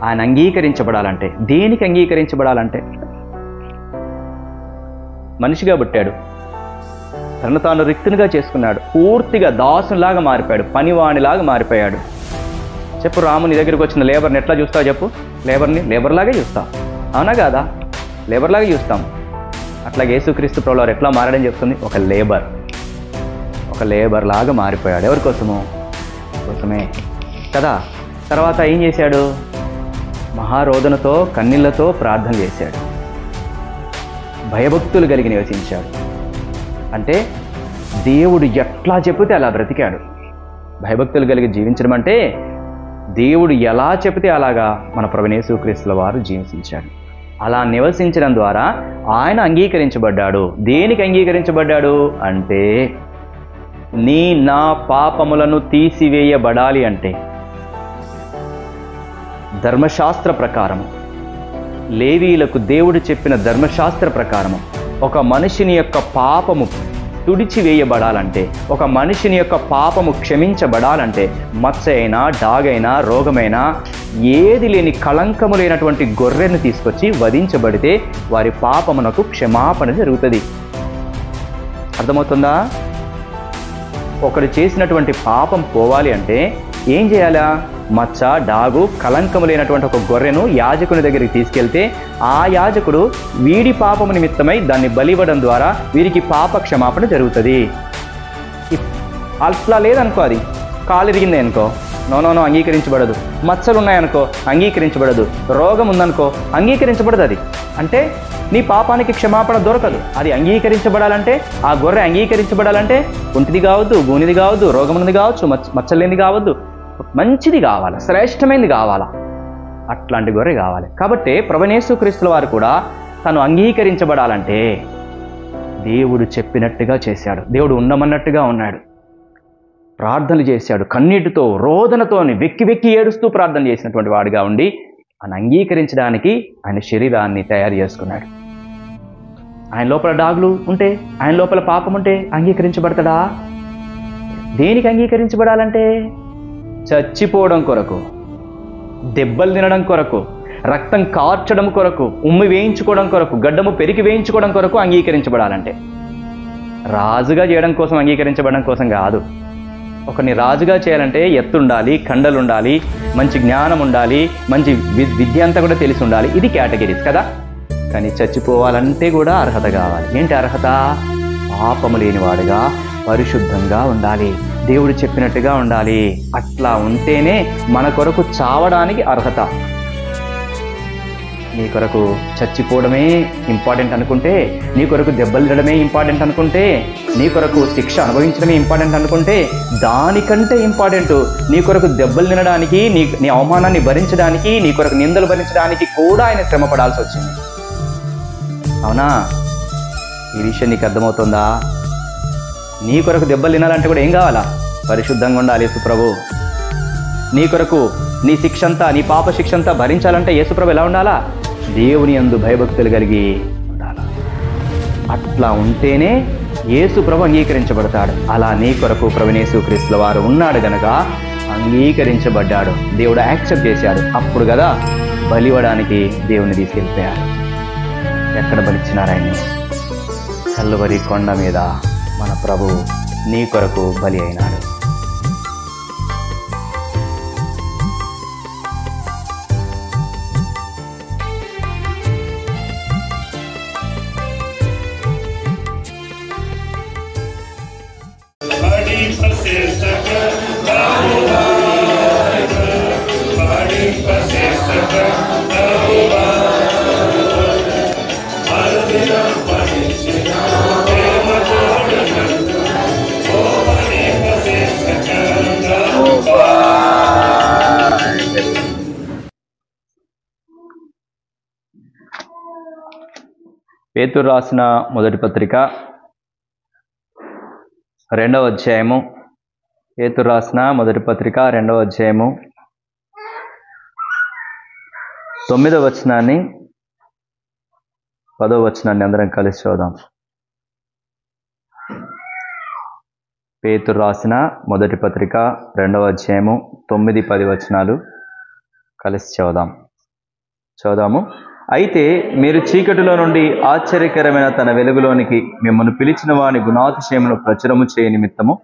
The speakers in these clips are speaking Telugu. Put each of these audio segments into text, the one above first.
ఆయన అంగీకరించబడాలంటే, దేనికి అంగీకరించబడాలంటే, మనిషిగా పుట్టాడు, తను తాను రిక్తునిగా చేసుకున్నాడు, పూర్తిగా దాసునిలాగా మారిపోయాడు, పనివాణిలాగా మారిపోయాడు. చెప్పు, రాముని దగ్గరికి వచ్చిన లేబర్ని ఎట్లా చూస్తావు చెప్పు? లేబర్ని లేబర్లాగే చూస్తాం, అవునా కాదా? లేబర్లాగే చూస్తాం. అట్లాగే యేసుక్రీస్తు ప్రభువారు ఎట్లా మారాడని చెప్తుంది? ఒక లేబర్ లాగా మారిపోయాడు. ఎవరి కోసము? కోసమే కదా. తర్వాత ఏం చేశాడు? మహారోదనతో కన్నీళ్లతో ప్రార్థన చేశాడు, భయభక్తులు కలిగి నివసించాడు. అంటే దేవుడు ఎట్లా చెబితే అలా బ్రతికాడు. భయభక్తులు కలిగి జీవించడం అంటే దేవుడు ఎలా చెబితే అలాగా మన ప్రభువైన యేసుక్రీస్తుల వారు జీవించాడు. అలా నివసించడం ద్వారా ఆయన అంగీకరించబడ్డాడు. దేనికి అంగీకరించబడ్డాడు అంటే, నా పాపములను తీసివేయబడాలి అంటే, ధర్మశాస్త్ర ప్రకారము, లేవీయులకు దేవుడు చెప్పిన ధర్మశాస్త్ర ప్రకారము ఒక మనిషిని యొక్క పాపము తుడిచివేయబడాలంటే, ఒక మనిషిని యొక్క పాపము క్షమించబడాలంటే, మచ్చ అయినా, డాగైనా, రోగమైనా, ఏది లేని కళంకము లేనటువంటి గొర్రెను తీసుకొచ్చి వధించబడితే వారి పాపమునకు క్షమాపణ జరుగుతుంది. అర్థమవుతుందా? ఒకడు చేసినటువంటి పాపం పోవాలి అంటే ఏం చేయాలా? మచ్చ, డాగు, కళంకము లేనటువంటి ఒక గొర్రెను యాజకుని దగ్గరికి తీసుకెళ్తే ఆ యాజకుడు వీడి పాపము నిమిత్తమై దాన్ని బలివ్వడం ద్వారా వీరికి పాప క్షమాపణ జరుగుతుంది. అట్లా లేదనుకో, అది కాలు ఇరిగింది అనుకో, నో అంగీకరించబడదు. మచ్చలు ఉన్నాయనుకో అంగీకరించబడదు. రోగం ఉందనుకో అంగీకరించబడదు. అది అంటే నీ పాపానికి క్షమాపణ దొరకదు. అది అంగీకరించబడాలంటే, ఆ గొర్రె అంగీకరించబడాలంటే కుంటిది కావద్దు, గూనిది కావద్దు, రోగం ఉన్నది కావచ్చు, మచ్చలేనిది కావద్దు, మంచిది కావాలి, శ్రేష్టమైనది కావాలా, అట్లాంటి గొర్రె కావాలి. కాబట్టి ప్రభువైన యేసుక్రీస్తుల వారు కూడా తను అంగీకరించబడాలంటే దేవుడు చెప్పినట్టుగా చేశాడు. దేవుడు ఉండమన్నట్టుగా ఉన్నాడు. ప్రార్థనలు చేశాడు, కన్నీటితో, రోదనతో, వెక్కి ఏడుస్తూ ప్రార్థన చేసినటువంటి వాడిగా ఉండి ఆయన అంగీకరించడానికి ఆయన శరీరాన్ని తయారు చేసుకున్నాడు. ఆయన లోపల డాగులు ఉంటే, ఆయన లోపల పాపం ఉంటే అంగీకరించబడతాడా? దేనికి అంగీకరించబడాలంటే, చచ్చిపోవడం కొరకు, దెబ్బలు తినడం కొరకు, రక్తం కార్చడం కొరకు, ఉమ్మి వేయించుకోవడం కొరకు, గడ్డము పెరికి వేయించుకోవడం కొరకు అంగీకరించబడాలంటే, రాజుగా చేయడం కోసం అంగీకరించబడడం కోసం కాదు. ఒకరిని రాజుగా చేయాలంటే ఎత్తు ఉండాలి, కండలు ఉండాలి, మంచి జ్ఞానం ఉండాలి, మంచి విద్య అంతా కూడా తెలిసి ఉండాలి. ఇది కేటగిరీస్ కదా. కానీ చచ్చిపోవాలంటే కూడా అర్హత కావాలి. ఏంటి అర్హత? పాపము లేనివాడుగా పరిశుద్ధంగా ఉండాలి, దేవుడు చెప్పినట్టుగా ఉండాలి. అట్లా ఉంటేనే మన కొరకు చావడానికి అర్హత. నీ కొరకు చచ్చిపోవడమే ఇంపార్టెంట్ అనుకుంటే, నీ కొరకు దెబ్బలు తినడమే ఇంపార్టెంట్ అనుకుంటే, నీ కొరకు శిక్ష అనుభవించడమే ఇంపార్టెంట్ అనుకుంటే, దానికంటే ఇంపార్టెంట్ నీ కొరకు దెబ్బలు తినడానికి, నీ అవమానాన్ని భరించడానికి, నీ కొరకు నిందలు భరించడానికి కూడా ఆయన శ్రమ పడాల్సి వచ్చింది. అవునా? ఈ విషయం నీకు అర్థమవుతుందా? నీ కొరకు దెబ్బలు తినాలంటే కూడా ఏం కావాలా? పరిశుద్ధంగా ఉండాలి యేసుప్రభు. నీ కొరకు నీ శిక్ష అంతా, నీ పాప శిక్ష అంతా భరించాలంటే యేసుప్రభు ఎలా ఉండాలా? దేవుని యందు భయభక్తులు కలిగి ఉండాలి. అట్లా ఉంటేనే యేసుప్రభు అంగీకరించబడతాడు. అలా నీ కొరకు ప్రభువైన యేసుక్రీస్తుల వారు ఉన్నాడు గనక అంగీకరించబడ్డాడు. దేవుడు యాక్సెప్ట్ చేశాడు. అప్పుడు కదా బలివ్వడానికి దేవుని తీసుకెళ్ళిపోయాడు. ఎక్కడ బలిచ్చినారు ఆయన్ని? కల్వరి కొండ మీద మన ప్రభు నీ కొరకు బలి అయినాడు. పేతురు రాసిన మొదటి పత్రిక 2వ అధ్యాయము. పేతురు రాసిన మొదటి పత్రిక 2వ అధ్యాయము 9వ వచనాన్ని 10వ వచనాన్ని అందరం కలిసి చూద్దాం. పేతురు రాసిన మొదటి పత్రిక 2వ అధ్యాయము 9, 10 వచనాలు కలిసి చదువుదాం. చదుదాము. అయితే మీరు చీకటిలో నుండి ఆశ్చర్యకరమైన తన వెలుగులోనికి మిమ్మల్ని పిలిచిన వాని గుణాతిశయమును ప్రచురము చేయ నిమిత్తము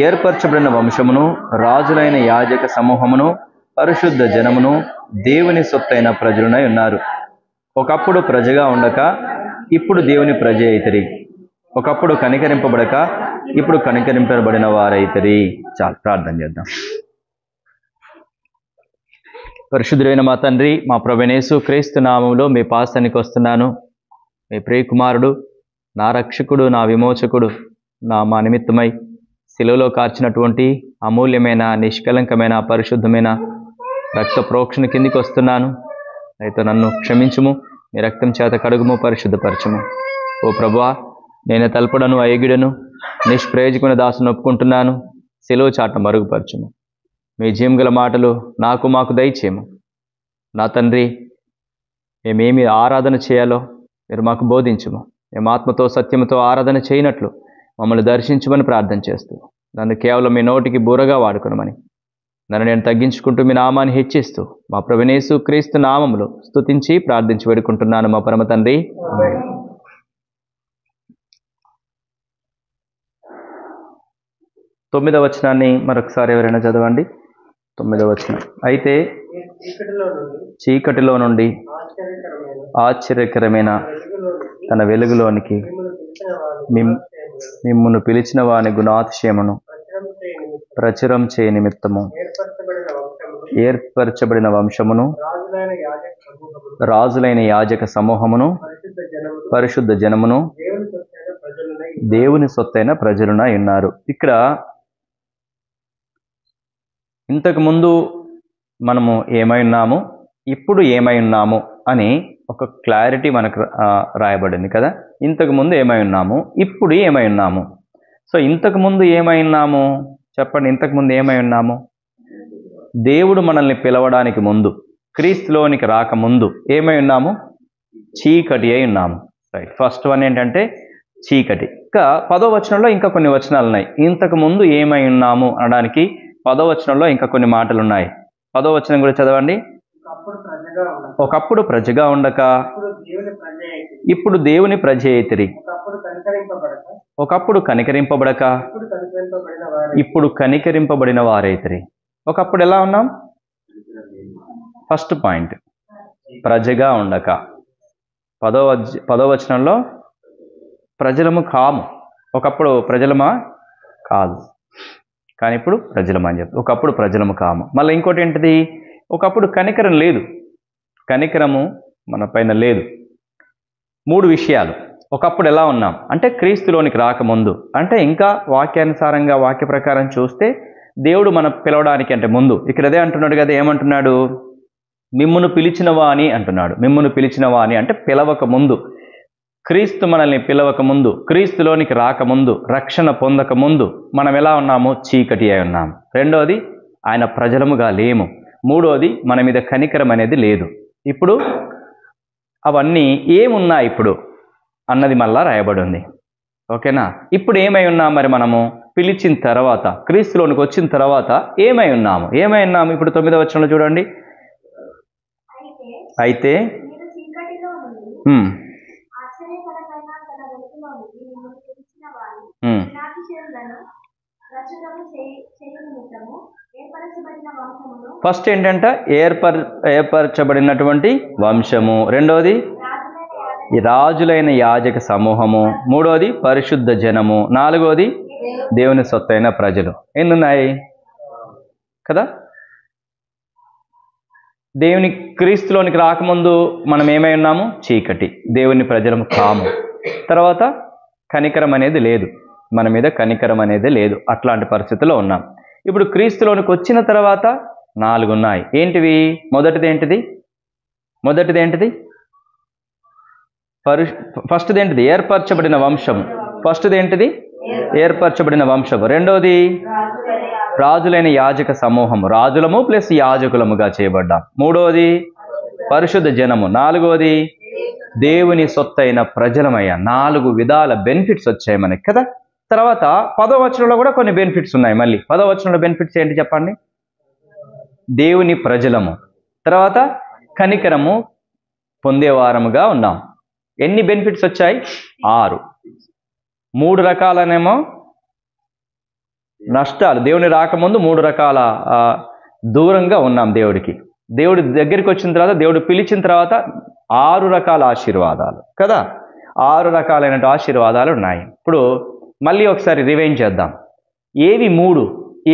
ఏర్పరచబడిన వంశమును, రాజులైన యాజక సమూహమును, పరిశుద్ధ జనమును, దేవుని సొత్తైన ప్రజలునై ఉన్నారు. ఒకప్పుడు ప్రజగా ఉండక ఇప్పుడు దేవుని ప్రజ అయితరి. ఒకప్పుడు కనికరింపబడక ఇప్పుడు కనికరింపబడిన వారైతరి. చాలు, ప్రార్థన చేద్దాం. పరిశుద్ధుడైన మా తండ్రి, మా ప్రభువైన యేసుక్రీస్తు నామములో మీ పాసానికి వస్తున్నాను. మీ ప్రియకుమారుడు, నా రక్షకుడు, నా విమోచకుడు, మా నిమిత్తమై శిలువలో కార్చినటువంటి అమూల్యమైన, నిష్కలంకమైన, పరిశుద్ధమైన రక్త ప్రోక్షణ కిందికి వస్తున్నాను. అయితే నన్ను క్షమించుము, మీ రక్తం చేత కడుగుము, పరిశుద్ధపరచుము. ఓ ప్రభువా, నేను తలపడను, అయగిడను, నిష్ప్రయోజకుని దాసును ఒప్పుకుంటున్నాను. శిలువ చాట మరుగుపరచుము. మీ జీవగల మాటలు నాకు మాకు దయచేయము. నా తండ్రి, మేమేమి ఆరాధన చేయాలో మీరు మాకు బోధించుము. మేము ఆత్మతో సత్యముతో ఆరాధన చేయనట్లు మమ్మల్ని దర్శించమని ప్రార్థన చేస్తూ, నన్ను కేవలం మీ నోటికి బూరగా వాడుకునమని, నన్ను నేను తగ్గించుకుంటూ మీ నామాన్ని హెచ్చిస్తూ మా ప్రభువైన యేసుక్రీస్తు నామములో స్తుతించి ప్రార్థించి వేడుకుంటున్నాను మా పరమ తండ్రి. 9వ వచనాన్ని మరొకసారి ఎవరైనా చదవండి. 9వ వచనం. అయితే చీకటిలో నుండి ఆశ్చర్యకరమైన తన వెలుగులోనికి మిమ్మును పిలిచిన వాని గుణాతిశయమును ప్రచురం చేయ నిమిత్తము ఏర్పరచబడిన వంశమును, రాజులైన యాజక సమూహమును, పరిశుద్ధ జనమును, దేవుని సొత్తైన ప్రజలునై ఉన్నారు. ఇక్కడ ఇంతకుముందు మనము ఏమై ఉన్నాము, ఇప్పుడు ఏమై ఉన్నాము అని ఒక క్లారిటీ మనకు రాయబడింది కదా. ఇంతకుముందు ఏమై ఉన్నాము, ఇప్పుడు ఏమై ఉన్నాము. సో ఇంతకుముందు ఏమై ఉన్నాము చెప్పండి. ఇంతకుముందు ఏమై ఉన్నాము? దేవుడు మనల్ని పిలవడానికి ముందు, క్రీస్తులోనికి రాకముందు ఏమై ఉన్నాము? చీకటి అయి ఉన్నాము. రైట్. ఫస్ట్ వన్ ఏంటంటే చీకటి. ఇంకా 10వ వచనంలో ఇంకా కొన్ని వచనాలు ఉన్నాయి. ఇంతకు ముందు ఏమై ఉన్నాము అనడానికి 10వ వచనంలో ఇంకా కొన్ని మాటలు ఉన్నాయి. 10వ వచనం కూడా చదవండి. ఒకప్పుడు ప్రజగా ఉండక ఇప్పుడు దేవుని ప్రజ అయితిరి. ఒకప్పుడు కనికరింపబడక ఇప్పుడు కనికరింపబడిన వారైతిరి. ఒకప్పుడు ఎలా ఉన్నాం? ఫస్ట్ పాయింట్, ప్రజగా ఉండక. 10వ వచనంలో ప్రజలము కాము. ఒకప్పుడు ప్రజలమా కాదు, కానీ ఇప్పుడు ప్రజలమా అని చెప్పి. ఒకప్పుడు ప్రజలము కాము. మళ్ళీ ఇంకోటి ఏంటిది? ఒకప్పుడు కనికరం లేదు, కనికరము మన పైన లేదు. 3 విషయాలు. ఒకప్పుడు ఎలా ఉన్నాం అంటే క్రీస్తులోనికి రాకముందు, అంటే ఇంకా వాక్యానుసారంగా వాక్య ప్రకారం చూస్తే దేవుడు మన పిలవడానికి అంటే ముందు. ఇక్కడ అదే అంటున్నాడు కదా. ఏమంటున్నాడు? మిమ్మును పిలిచినవా అని అంటున్నాడు. మిమ్మును పిలిచినవా అని అంటే పిలవక ముందు, క్రీస్తు మనల్ని పిలవక ముందు, క్రీస్తులోనికి రాకముందు, రక్షణ పొందక ముందు మనం ఎలా ఉన్నాము? చీకటి అయి ఉన్నాము. రెండోది, ఆయన ప్రజలముగా లేము. మూడోది, మన మీద కనికరం అనేది లేదు. ఇప్పుడు అవన్నీ ఏమున్నాయి ఇప్పుడు అన్నది మళ్ళా రాయబడి ఉంది. ఓకేనా? ఇప్పుడు ఏమై ఉన్నాం మరి? మనము పిలిచిన తర్వాత, క్రీస్తులోనికి వచ్చిన తర్వాత ఏమై ఉన్నాము? ఏమై ఉన్నాము? ఇప్పుడు 9వ వచనంలో చూడండి. అయితే ఫస్ట్ ఏంటంటే ఏర్పరచబడినటువంటి వంశము, రెండోది రాజులైన యాజక సమూహము, మూడోది పరిశుద్ధ జనము, నాలుగోది దేవుని సొత్తైన ప్రజలు. ఎన్నున్నాయి కదా? దేవుని క్రీస్తులోనికి రాకముందు మనం ఏమై ఉన్నాము? చీకటి, దేవుని ప్రజలము కాము. తర్వాత కనికరం అనేది లేదు, మన మీద కనికరం అనేది లేదు. అట్లాంటి పరిస్థితుల్లో ఉన్నాం. ఇప్పుడు క్రీస్తులోనికి వచ్చిన తర్వాత 4 ఉన్నాయి. ఏంటివి? మొదటిది ఏంటిది? ఫస్ట్ది ఏంటిది? ఏర్పరచబడిన వంశం. ఫస్ట్ది ఏంటిది? ఏర్పరచబడిన వంశం. రెండోది రాజులైన యాజక సమూహము, రాజులము ప్లస్ యాజకులముగా చేయబడ్డాం. మూడోది పరిశుద్ధ జనము. నాలుగోది దేవుని సొత్తైన ప్రజలమయ్యా. 4 విధాల బెనిఫిట్స్ వచ్చాయి మనకి కదా. తర్వాత 10వ వచనంలో కూడా కొన్ని బెనిఫిట్స్ ఉన్నాయి. మళ్ళీ 10వ వచనంలో బెనిఫిట్స్ ఏంటి చెప్పండి? దేవుని ప్రజలము, తర్వాత కనికరము, పొందేవారముగా ఉన్నాం. ఎన్ని బెనిఫిట్స్ వచ్చాయి? 6. 3 రకాలనేమో నష్టాలు. దేవుని రాకముందు 3 రకాల దూరంగా ఉన్నాం దేవుడికి. దేవుడి దగ్గరికి వచ్చిన తర్వాత, దేవుడు పిలిచిన తర్వాత 6 రకాల ఆశీర్వాదాలు కదా. 6 రకాలైన ఆశీర్వాదాలు ఉన్నాయి. ఇప్పుడు మళ్ళీ ఒకసారి రివైండ్ చేద్దాం. ఏవి 3,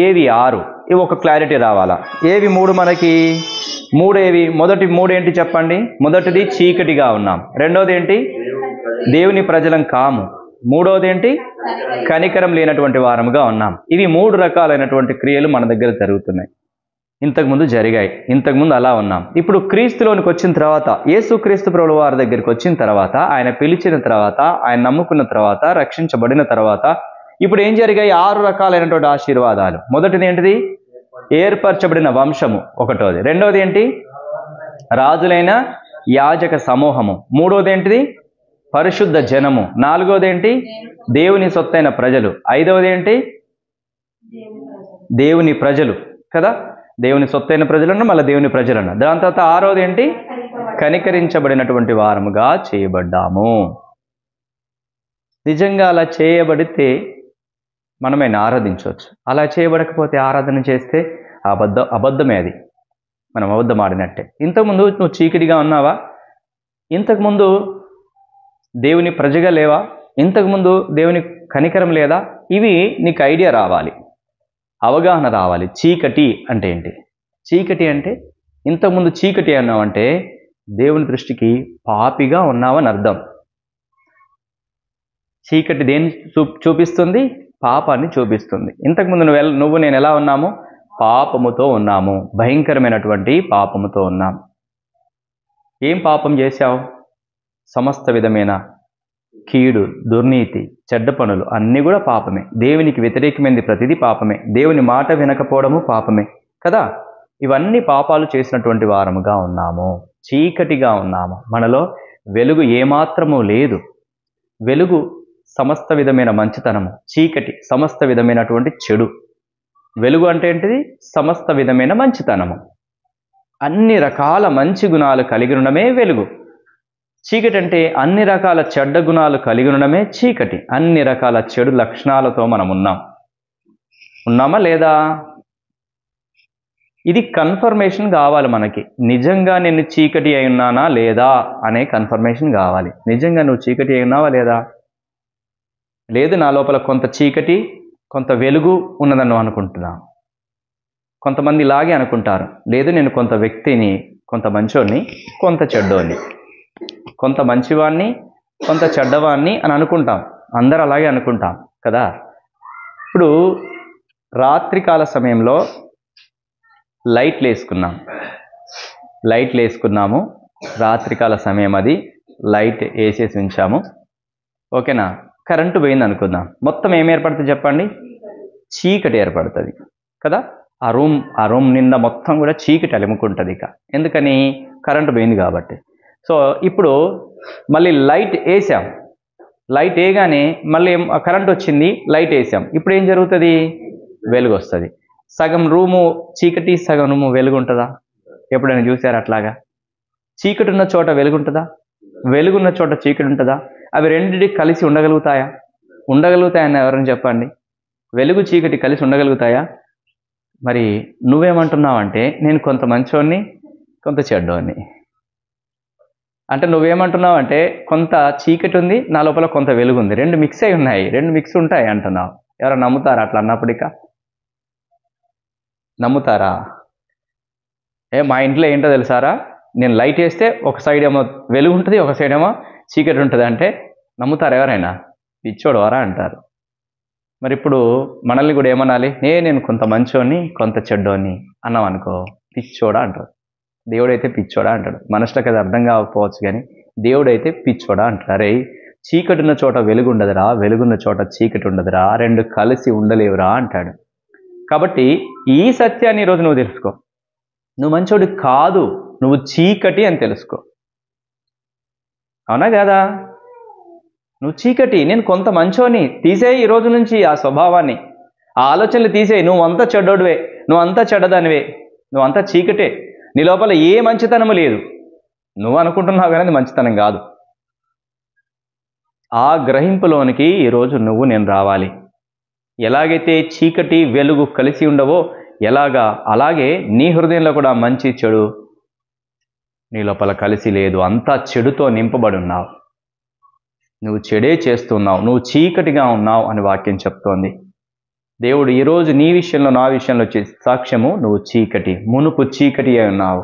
ఏవి 6? ఇవి ఒక క్లారిటీ రావాలా. ఏవి 3 మనకి? 3 ఏవి? మొదటి 3 ఏంటి చెప్పండి? మొదటిది చీకటిగా ఉన్నాం. రెండోది ఏంటి? దేవుని ప్రజలం కాము. మూడోది ఏంటి? కనికరం లేనటువంటి వారముగా ఉన్నాం. ఇవి 3 రకాలైనటువంటి క్రియలు మన దగ్గర జరుగుతున్నాయి. ఇంతకుముందు జరిగాయి. ఇంతకుముందు అలా ఉన్నాం. ఇప్పుడు క్రీస్తులోనికి వచ్చిన తర్వాత, యేసు క్రీస్తు ప్రభువు వారి దగ్గరికి వచ్చిన తర్వాత, ఆయన పిలిచిన తర్వాత, ఆయన నమ్ముకున్న తర్వాత, రక్షించబడిన తర్వాత ఇప్పుడు ఏం జరిగాయి? 6 రకాలైనటువంటి ఆశీర్వాదాలు. మొదటిది ఏంటిది? ఏర్పరచబడిన వంశము, ఒకటోది. రెండోది ఏంటి? రాజులైన యాజక సమూహము. మూడోది ఏంటిది? పరిశుద్ధ జనము. నాలుగోది ఏంటి? దేవుని సొత్తైన ప్రజలు. ఐదవది ఏంటి? దేవుని ప్రజలు కదా. దేవుని సొత్తైన ప్రజలన్నా మళ్ళీ దేవుని ప్రజలన్నా. దాని తర్వాత 6వది ఏంటి? కనికరించబడినటువంటి వారముగా చేయబడ్డాము. నిజంగా అలా చేయబడితే మనమైనా ఆరాధించవచ్చు. అలా చేయబడకపోతే, ఆరాధన చేస్తే అబద్ధమే. అది మనం అబద్ధం ఆడినట్టే. ఇంతకుముందు నువ్వు చీకటిగా ఉన్నావా? ఇంతకుముందు దేవుని ప్రజగా లేవా? ఇంతకుముందు దేవుని కనికరం లేదా? ఇవి నీకు ఐడియా రావాలి, అవగాహన రావాలి. చీకటి అంటే ఏంటి? చీకటి అంటే, ఇంతకుముందు చీకటి అన్నావంటే దేవుని దృష్టికి పాపిగా ఉన్నావని అర్థం. చీకటి దేన్ని చూపిస్తుంది? పాపాన్ని చూపిస్తుంది. ఇంతకుముందు నువ్వు నేను ఎలా ఉన్నాము? పాపముతో ఉన్నాము. భయంకరమైనటువంటి పాపముతో ఉన్నాం. ఏం పాపం చేశావు? సమస్త విధమైన కీడు, దుర్నీతి, చెడ్డ పనులు అన్నీ కూడా పాపమే. దేవునికి వ్యతిరేకమైనది ప్రతిదీ పాపమే. దేవుని మాట వినకపోవడము పాపమే కదా. ఇవన్నీ పాపాలు చేసినటువంటి వారముగా ఉన్నాము. చీకటిగా ఉన్నాము. మనలో వెలుగు ఏమాత్రము లేదు. వెలుగు సమస్త విధమైన మంచితనము, చీకటి సమస్త విధమైనటువంటి చెడు. వెలుగు అంటే ఏంటిది? సమస్త విధమైన మంచితనము. అన్ని రకాల మంచి గుణాలు కలిగి ఉండడమే వెలుగు. చీకటి అంటే అన్ని రకాల చెడ్డ గుణాలు కలిగి ఉండడమే చీకటి. అన్ని రకాల చెడు లక్షణాలతో మనం ఉన్నామా లేదా? ఇది కన్ఫర్మేషన్ కావాలి మనకి. నిజంగా నేను చీకటి అయి ఉన్నానా లేదా అనే కన్ఫర్మేషన్ కావాలి. నిజంగా నువ్వు చీకటి అయి ఉన్నావా లేదా? లేదు, నా లోపల కొంత చీకటి, కొంత వెలుగు ఉన్నదని అనుకుంటున్నా. కొంతమంది ఇలాగే అనుకుంటారు. లేదు, నేను కొంత వ్యక్తిని, కొంత మంచోడిని, కొంత చెడ్డోని, కొంత మంచివాణ్ణి, కొంత చెడ్డవాణ్ణి అని అనుకుంటాం. అందరూ అలాగే అనుకుంటాం కదా. ఇప్పుడు రాత్రికాల సమయంలో లైట్లు వేసుకున్నాము. రాత్రికాల సమయం, అది లైట్ వేసేసి ఉంచాము. ఓకేనా? కరెంటు పోయింది అనుకుందాం. మొత్తం ఏం ఏర్పడుతుంది చెప్పండి? చీకటి ఏర్పడుతుంది కదా. ఆ రూమ్ నిండా మొత్తం కూడా చీకటి అలుముకుంటుంది. ఇక ఎందుకని? కరెంటు పోయింది కాబట్టి. సో ఇప్పుడు మళ్ళీ లైట్ వేసాం. లైట్ వేయగానే మళ్ళీ కరెంట్ వచ్చింది, లైట్ వేసాం. ఇప్పుడు ఏం జరుగుతుంది? వెలుగు వస్తుంది. సగం రూము చీకటి, సగం రూము వెలుగు ఉంటుందా? ఎప్పుడైనా చూసారు అట్లాగా? చీకటి ఉన్న చోట వెలుగుంటుందా? వెలుగున్న చోట చీకటి ఉంటుందా? అవి రెండింటి కలిసి ఉండగలుగుతాయా? ఉండగలుగుతాయని ఎవరైనా చెప్పండి. వెలుగు చీకటి కలిసి ఉండగలుగుతాయా? మరి నువ్వేమంటున్నావంటే, నేను కొంత మంచోడిని, కొంత చెడ్డోడిని. అంటే నువ్వేమంటున్నావంటే, కొంత చీకటి ఉంది, నా లోపల కొంత వెలుగు ఉంది, రెండు మిక్స్ అయి ఉన్నాయి, రెండు మిక్స్ ఉంటాయి అంటున్నావు. ఎవరైనా నమ్ముతారా అట్లా అన్నప్పుడు? ఇక నమ్ముతారా? మా ఇంట్లో ఏంటో తెలుసారా, నేను లైట్ వేస్తే ఒక సైడ్ ఏమో వెలుగు ఉంటుంది, ఒక సైడ్ ఏమో చీకటి ఉంటుంది అంటే నమ్ముతారు ఎవరైనా? పిచ్చోడవారా అంటారు. మరి ఇప్పుడు మనల్ని కూడా ఏమనాలి? నేను కొంత మంచోని, కొంత చెడ్డోని అన్నాం అనుకో, పిచ్చోడా అంటారు. దేవుడైతే పిచ్చోడా అంటాడు. మనుషులకు అది అర్థం కాకపోవచ్చు, కానీ దేవుడైతే పిచ్చోడా అంటారు. అరే, చీకటి ఉన్న చోట వెలుగు ఉండదురా, వెలుగున్న చోట చీకటి ఉండదురా, రెండు కలిసి ఉండలేవురా అంటాడు. కాబట్టి ఈ సత్యాన్ని ఈరోజు నువ్వు తెలుసుకో. నువ్వు మంచోడు కాదు, నువ్వు చీకటి అని తెలుసుకో. అవునా కదా? నువ్వు చీకటి, నేను కొంత మంచోని. తీసేయి ఈ రోజు నుంచి ఆ స్వభావాన్ని, ఆ ఆలోచనలు తీసేయి. నువ్వంతా చెడ్డోడివే, నువ్వంతా చెడ్డదానివే, నువ్వంతా చీకటే, నీ లోపల ఏ మంచితనము లేదు. నువ్వు అనుకుంటున్నావు కానీ అది మంచితనం కాదు. ఆ గ్రహింపులోనికి ఈరోజు నువ్వు నేను రావాలి. ఎలాగైతే చీకటి వెలుగు కలిసి ఉండవో అలాగే నీ హృదయంలో కూడా మంచి చెడు నీ లోపల కలిసి లేదు. అంతా చెడుతో నింపబడి ఉన్నావు. నువ్వు చెడే చేస్తున్నావు, నువ్వు చీకటిగా ఉన్నావు అని వాక్యం చెప్తోంది. దేవుడు ఈరోజు నీ విషయంలో నా విషయంలో సాక్ష్యము, నువ్వు చీకటి, మునుపు చీకటి అయి ఉన్నావు.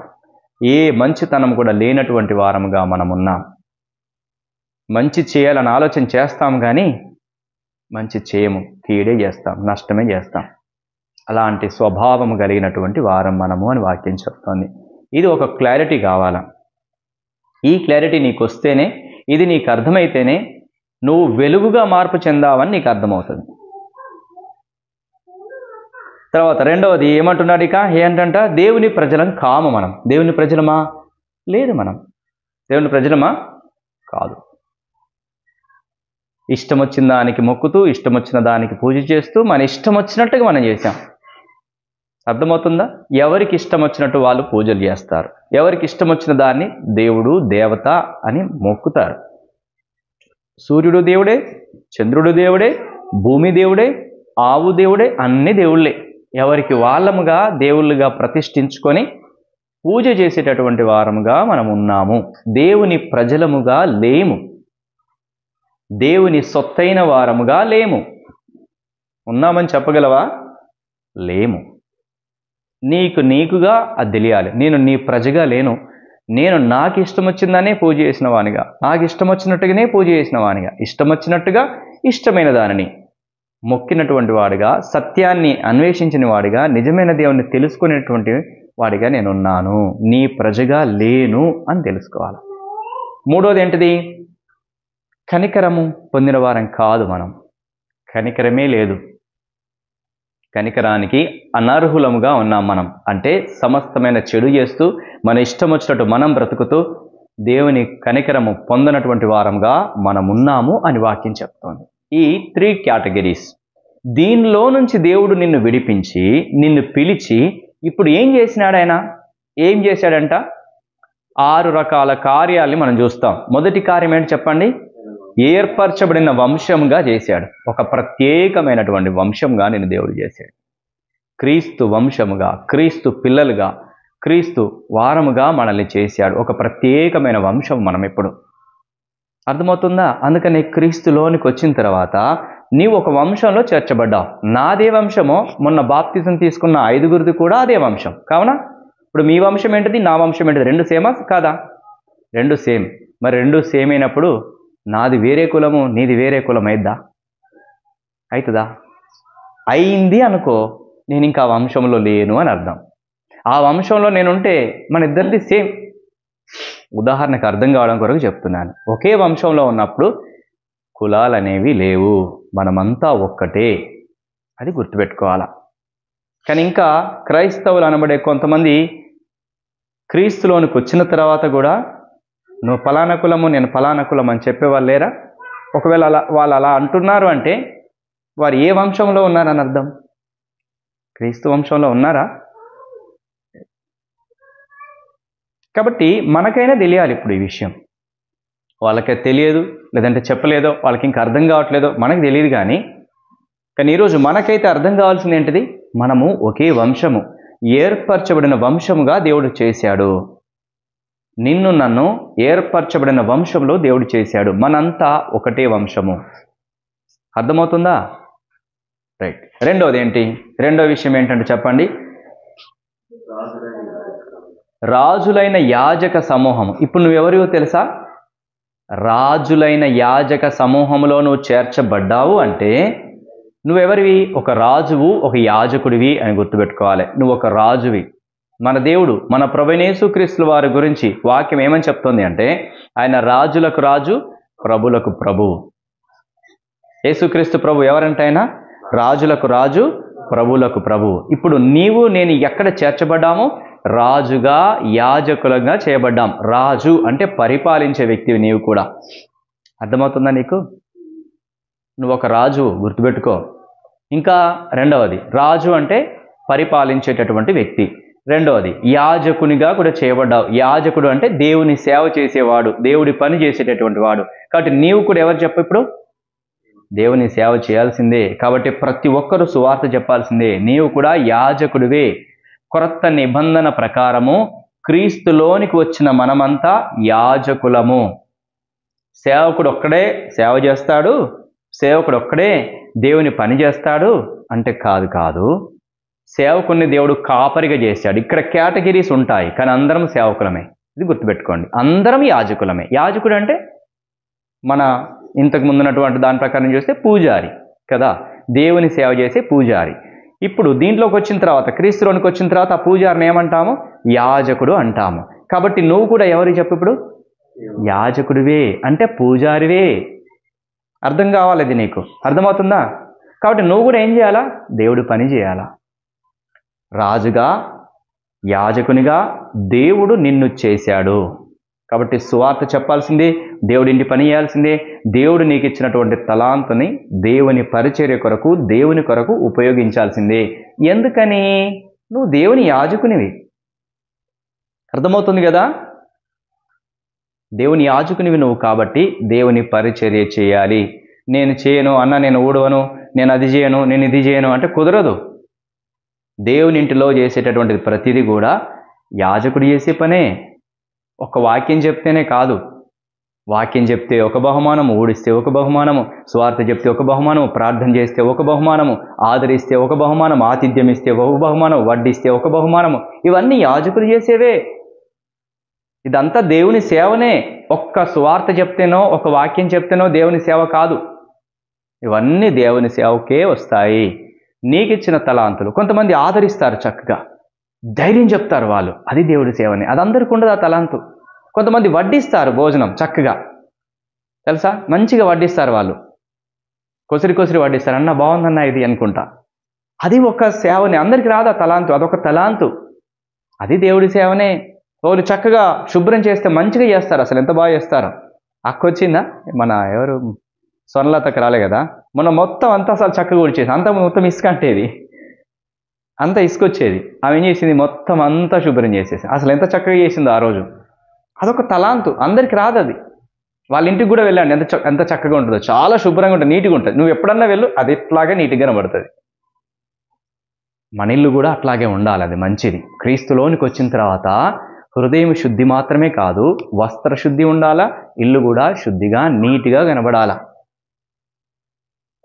ఏ మంచితనం కూడా లేనటువంటి వారముగా మనం ఉన్నాం. మంచి చేయాలని ఆలోచన చేస్తాం కానీ మంచి చేయము, కీడే చేస్తాం, నష్టమే చేస్తాం. అలాంటి స్వభావం కలిగినటువంటి వారం మనము అని వాక్యం చెప్తోంది. ఇది ఒక క్లారిటీ కావాలా. ఈ క్లారిటీ నీకు వస్తేనే, ఇది నీకు అర్థమైతేనే నువ్వు వెలుగుగా మార్పు చెందావని నీకు అర్థమవుతుంది. తర్వాత రెండవది ఏమంటున్నాడు ఇక, ఏంటంట, దేవుని ప్రజలం కాము మనం. దేవుని ప్రజలమా? లేదు, మనం దేవుని ప్రజలమా? కాదు. ఇష్టం వచ్చిన దానికి మొక్కుతూ, ఇష్టం వచ్చిన దానికి పూజ చేస్తూ, మన ఇష్టం వచ్చినట్టుగా మనం చేశాం. అర్థమవుతుందా? ఎవరికి ఇష్టం వచ్చినట్టు వాళ్ళు పూజలు చేస్తారు. ఎవరికి ఇష్టం వచ్చిన దాన్ని దేవుడు దేవత అని మొక్కుతారు. సూర్యుడు దేవుడే, చంద్రుడు దేవుడే, భూమి దేవుడే, ఆవు దేవుడే, అన్ని దేవుళ్ళే. ఎవరికి వాళ్ళముగా దేవుళ్ళుగా ప్రతిష్ఠించుకొని పూజ చేసేటటువంటి వారముగా మనం ఉన్నాము. దేవుని ప్రజలముగా లేము, దేవుని సొత్తైన వారముగా లేము. ఉన్నామని చెప్పగలవా? లేము. నీకుగా అది తెలియాలి. నేను నీ ప్రజగా లేను. నేను నాకు ఇష్టం వచ్చిందనే పూజ చేసిన వానిగా, నాకు ఇష్టం వచ్చినట్టుగానే పూజ చేసిన వానిగా, ఇష్టం వచ్చినట్టుగా ఇష్టమైన దానిని మొక్కినటువంటి వాడిగా, సత్యాన్ని అన్వేషించిన వాడిగా, నిజమైన దేవుణ్ణి తెలుసుకునేటువంటి వాడిగా నేనున్నాను. నీ ప్రజగా లేను అని తెలుసుకోవాలి. మూడోది ఏంటిది? కనికరము పొందిన వారం కాదు మనం. కనికరమే లేదు. కనికరానికి అనర్హులముగా ఉన్నాం మనం. అంటే సమస్తమైన చెడు చేస్తూ, మన ఇష్టం వచ్చినట్టు మనం బ్రతుకుతూ, దేవుని కనికరము పొందనటువంటి వారంగా మనం ఉన్నాము అని వాక్యం చెప్తోంది. ఈ 3 కేటగిరీస్, దీనిలో నుంచి దేవుడు నిన్ను విడిపించి, నిన్ను పిలిచి, ఇప్పుడు ఏం చేసినాడు ఆయన? ఏం చేశాడంట? 6 రకాల కార్యాలని మనం చూస్తాం. మొదటి కార్యం ఏంటి చెప్పండి? ఏర్పరచబడిన వంశంగా చేశాడు. ఒక ప్రత్యేకమైనటువంటి వంశంగా నిన్ను దేవుడు చేశాడు. క్రీస్తు వంశముగా, క్రీస్తు పిల్లలుగా, క్రీస్తు వారముగా మనల్ని చేశాడు. ఒక ప్రత్యేకమైన వంశం మనం ఇప్పుడు. అర్థమవుతుందా? అందుకని క్రీస్తులోనికి వచ్చిన తర్వాత నీవు ఒక వంశంలో చేర్చబడ్డావు. నాదే వంశమో, మొన్న బాప్తిజం తీసుకున్న 5గురిది కూడా అదే వంశం. కావున ఇప్పుడు మీ వంశం ఏంటిది, నా వంశం ఏంటిది? 2 సేమా కాదా? 2 సేమ్. మరి 2 సేమ్ అయినప్పుడు నాది వేరే కులము, నీది వేరే కులం అయిద్దా? అవుతుందా? అయింది అనుకో, నేను ఇంకా ఆ వంశంలో లేను అని అర్థం. ఆ వంశంలో నేనుంటే మన ఇద్దరిది సేమ్. ఉదాహరణకు అర్థం కావడం కొరకు చెప్తున్నాను. ఒకే వంశంలో ఉన్నప్పుడు కులాలు అనేవి లేవు, మనమంతా ఒక్కటే. అది గుర్తుపెట్టుకోవాలా. కానీ ఇంకా క్రైస్తవులు అనబడే కొంతమంది క్రీస్తులోనికి వచ్చిన తర్వాత కూడా నువ్వు ఫలానా కులము, నేను ఫలానా కులం అని చెప్పేవాళ్ళు లేరా? ఒకవేళ వాళ్ళు అలా అంటున్నారు అంటే వారు ఏ వంశంలో ఉన్నారని అర్థం? క్రీస్తు వంశంలో ఉన్నారా? కాబట్టి మనకైనా తెలియాలి ఇప్పుడు ఈ విషయం. వాళ్ళకే తెలియదు, లేదంటే చెప్పలేదో, వాళ్ళకి ఇంకా అర్థం కావట్లేదో మనకు తెలియదు. కానీ ఈరోజు మనకైతే అర్థం కావాల్సింది ఏంటిది? మనము ఒకే వంశము, ఏర్పరచబడిన వంశముగా దేవుడు చేశాడు. నిన్ను నన్ను ఏర్పరచబడిన వంశంలో దేవుడు చేశాడు. మనంతా ఒకటే వంశము. అర్థమవుతుందా? రైట్. రెండోది ఏంటి? రెండో విషయం ఏంటంటే చెప్పండి. రాజులైన యాజక సమూహం. ఇప్పుడు నువ్వెవరివో తెలుసా? రాజులైన యాజక సమూహంలో నువ్వు చేర్చబడ్డావు అంటే నువ్వెవరివి? ఒక రాజువు, ఒక యాజకుడివి అని గుర్తుపెట్టుకోవాలి. నువ్వు ఒక రాజువి. మన దేవుడు, మన ప్రభువైన యేసుక్రీస్తు వారి గురించి వాక్యం ఏమని చెప్తుంది అంటే, ఆయన రాజులకు రాజు, ప్రభులకు ప్రభువు. యేసుక్రీస్తు ప్రభు ఎవరంటే ఆయన రాజులకు రాజు, ప్రభులకు ప్రభువు. ఇప్పుడు నీవు నేను ఎక్కడ చేర్చబడ్డామో? రాజుగా, యాజకులుగా చేయబడ్డాం. రాజు అంటే పరిపాలించే వ్యక్తివి నీవు కూడా. అర్థమవుతుందా నీకు? నువ్వు ఒక రాజు, గుర్తుపెట్టుకో. ఇంకా రెండవది, రాజు అంటే పరిపాలించేటటువంటి వ్యక్తి. రెండవది యాజకునిగా కూడా చేయబడ్డావు. యాజకుడు అంటే దేవుని సేవ చేసేవాడు, దేవుడి పని చేసేటటువంటి వాడు. కాబట్టి నీవు కూడా ఎవరు చెప్పు ఇప్పుడు? దేవుని సేవ చేయాల్సిందే. కాబట్టి ప్రతి ఒక్కరూ సువార్త చెప్పాల్సిందే. నీవు కూడా యాజకుడివే. క్రొత్త నిబంధన ప్రకారము క్రీస్తులోనికి వచ్చిన మనమంతా యాజకులము. సేవకుడు ఒక్కడే సేవ చేస్తాడు, సేవకుడు ఒక్కడే దేవుని పని చేస్తాడు అంటే కాదు. సేవకుడిని దేవుడు కాపరిగా చేశాడు. ఇక్కడ కేటగిరీస్ ఉంటాయి, కానీ అందరం సేవకులమే. ఇది గుర్తుపెట్టుకోండి, అందరం యాజకులమే. యాజకుడు అంటే మన ఇంతకు ముందున్నటువంటి దాని ప్రకారం చూస్తే పూజారి కదా, దేవుని సేవ చేసే పూజారి. ఇప్పుడు దీంట్లోకి వచ్చిన తర్వాత, క్రీస్తులోనికి వచ్చిన తర్వాత ఆ పూజారిని ఏమంటాము? యాజకుడు అంటాము. కాబట్టి నువ్వు కూడా ఎవరికి చెప్పు ఇప్పుడు? యాజకుడివే అంటే పూజారివే. అర్థం కావాలి, ఇది నీకు అర్థమవుతుందా? కాబట్టి నువ్వు కూడా ఏం చేయాలా? దేవుడి పని చేయాలా. రాజుగా, యాజకునిగా దేవుడు నిన్ను చేశాడు. కాబట్టి సువార్త చెప్పాల్సిందే, దేవుడి ఇంటి పని చేయాల్సిందే. దేవుడు నీకు ఇచ్చినటువంటి తలాంతుని దేవుని పరిచర్య కొరకు, దేవుని కొరకు ఉపయోగించాల్సిందే. ఎందుకని? నువ్వు దేవుని యాజకునివి. అర్థమవుతుంది కదా? దేవుని యాజకునివి నువ్వు, కాబట్టి దేవుని పరిచర్య చేయాలి. నేను చేయను అన్న, నేను ఊడవను, నేను అది చేయను, నేను ఇది చేయను అంటే కుదరదు. దేవుని ఇంటిలో చేసేటటువంటిది ప్రతిదీ కూడా యాజకుడు చేసే పనే. ఒక వాక్యం చెప్తేనే కాదు. వాక్యం చెప్తే ఒక బహుమానము, ఊడిస్తే ఒక బహుమానము, స్వార్థ చెప్తే ఒక బహుమానము, ప్రార్థన చేస్తే ఒక బహుమానము, ఆదరిస్తే ఒక బహుమానం, ఆతిథ్యం ఇస్తే ఒక బహుమానం, వడ్డిస్తే ఒక బహుమానము. ఇవన్నీ యాజకులు చేసేవే. ఇదంతా దేవుని సేవనే. ఒక్క సువార్త చెప్తేనో, ఒక వాక్యం చెప్తేనో దేవుని సేవ కాదు. ఇవన్నీ దేవుని సేవకే వస్తాయి. నీకు ఇచ్చిన తలాంతులు కొంతమంది ఆదరిస్తారు, చక్కగా ధైర్యం చెప్తారు వాళ్ళు, అది దేవుడి సేవనే. అది అందరికీ ఉండదు ఆ తలాంతు. కొంతమంది వడ్డిస్తారు భోజనం చక్కగా, తెలుసా, మంచిగా వడ్డిస్తారు వాళ్ళు, కొసిరి వడ్డిస్తారు. అన్న బాగుందన్న ఇది అనుకుంటా. అది ఒక సేవనే. అందరికీ రాదు ఆ తలాంతు, అదొక తలాంతు. అది దేవుడి సేవనే. వాళ్ళు చక్కగా శుభ్రం చేస్తే మంచిగా చేస్తారు, అసలు ఎంత బాగా చేస్తారు. అక్కొచ్చిందా మన ఎవరు స్వర్ణలతకు రాలే కదా, మొన్న మొత్తం అంతా అసలు చక్కగా ఊడ్చేసి, అంతా మొత్తం ఇసుక అంటేది, అంతా ఇసుకొచ్చేది. ఆమె ఏం చేసింది? మొత్తం అంతా శుభ్రం చేసేసి అసలు ఎంత చక్కగా చేసిందో ఆ రోజు. అదొక తలాంతు, అందరికి రాదు అది. వాళ్ళ ఇంటికి కూడా వెళ్ళండి, ఎంత చక్కగా ఉంటుందో, చాలా శుభ్రంగా ఉంటుంది, నీట్గా ఉంటుంది. నువ్వు ఎప్పుడన్నా వెళ్ళు, అది ఇట్లాగే నీట్గా కనబడుతుంది. మన ఇల్లు కూడా అట్లాగే ఉండాలి, అది మంచిది. క్రీస్తులోనికి వచ్చిన తర్వాత హృదయం శుద్ధి మాత్రమే కాదు, వస్త్ర శుద్ధి ఉండాలా, ఇల్లు కూడా శుద్ధిగా నీట్గా కనబడాలా.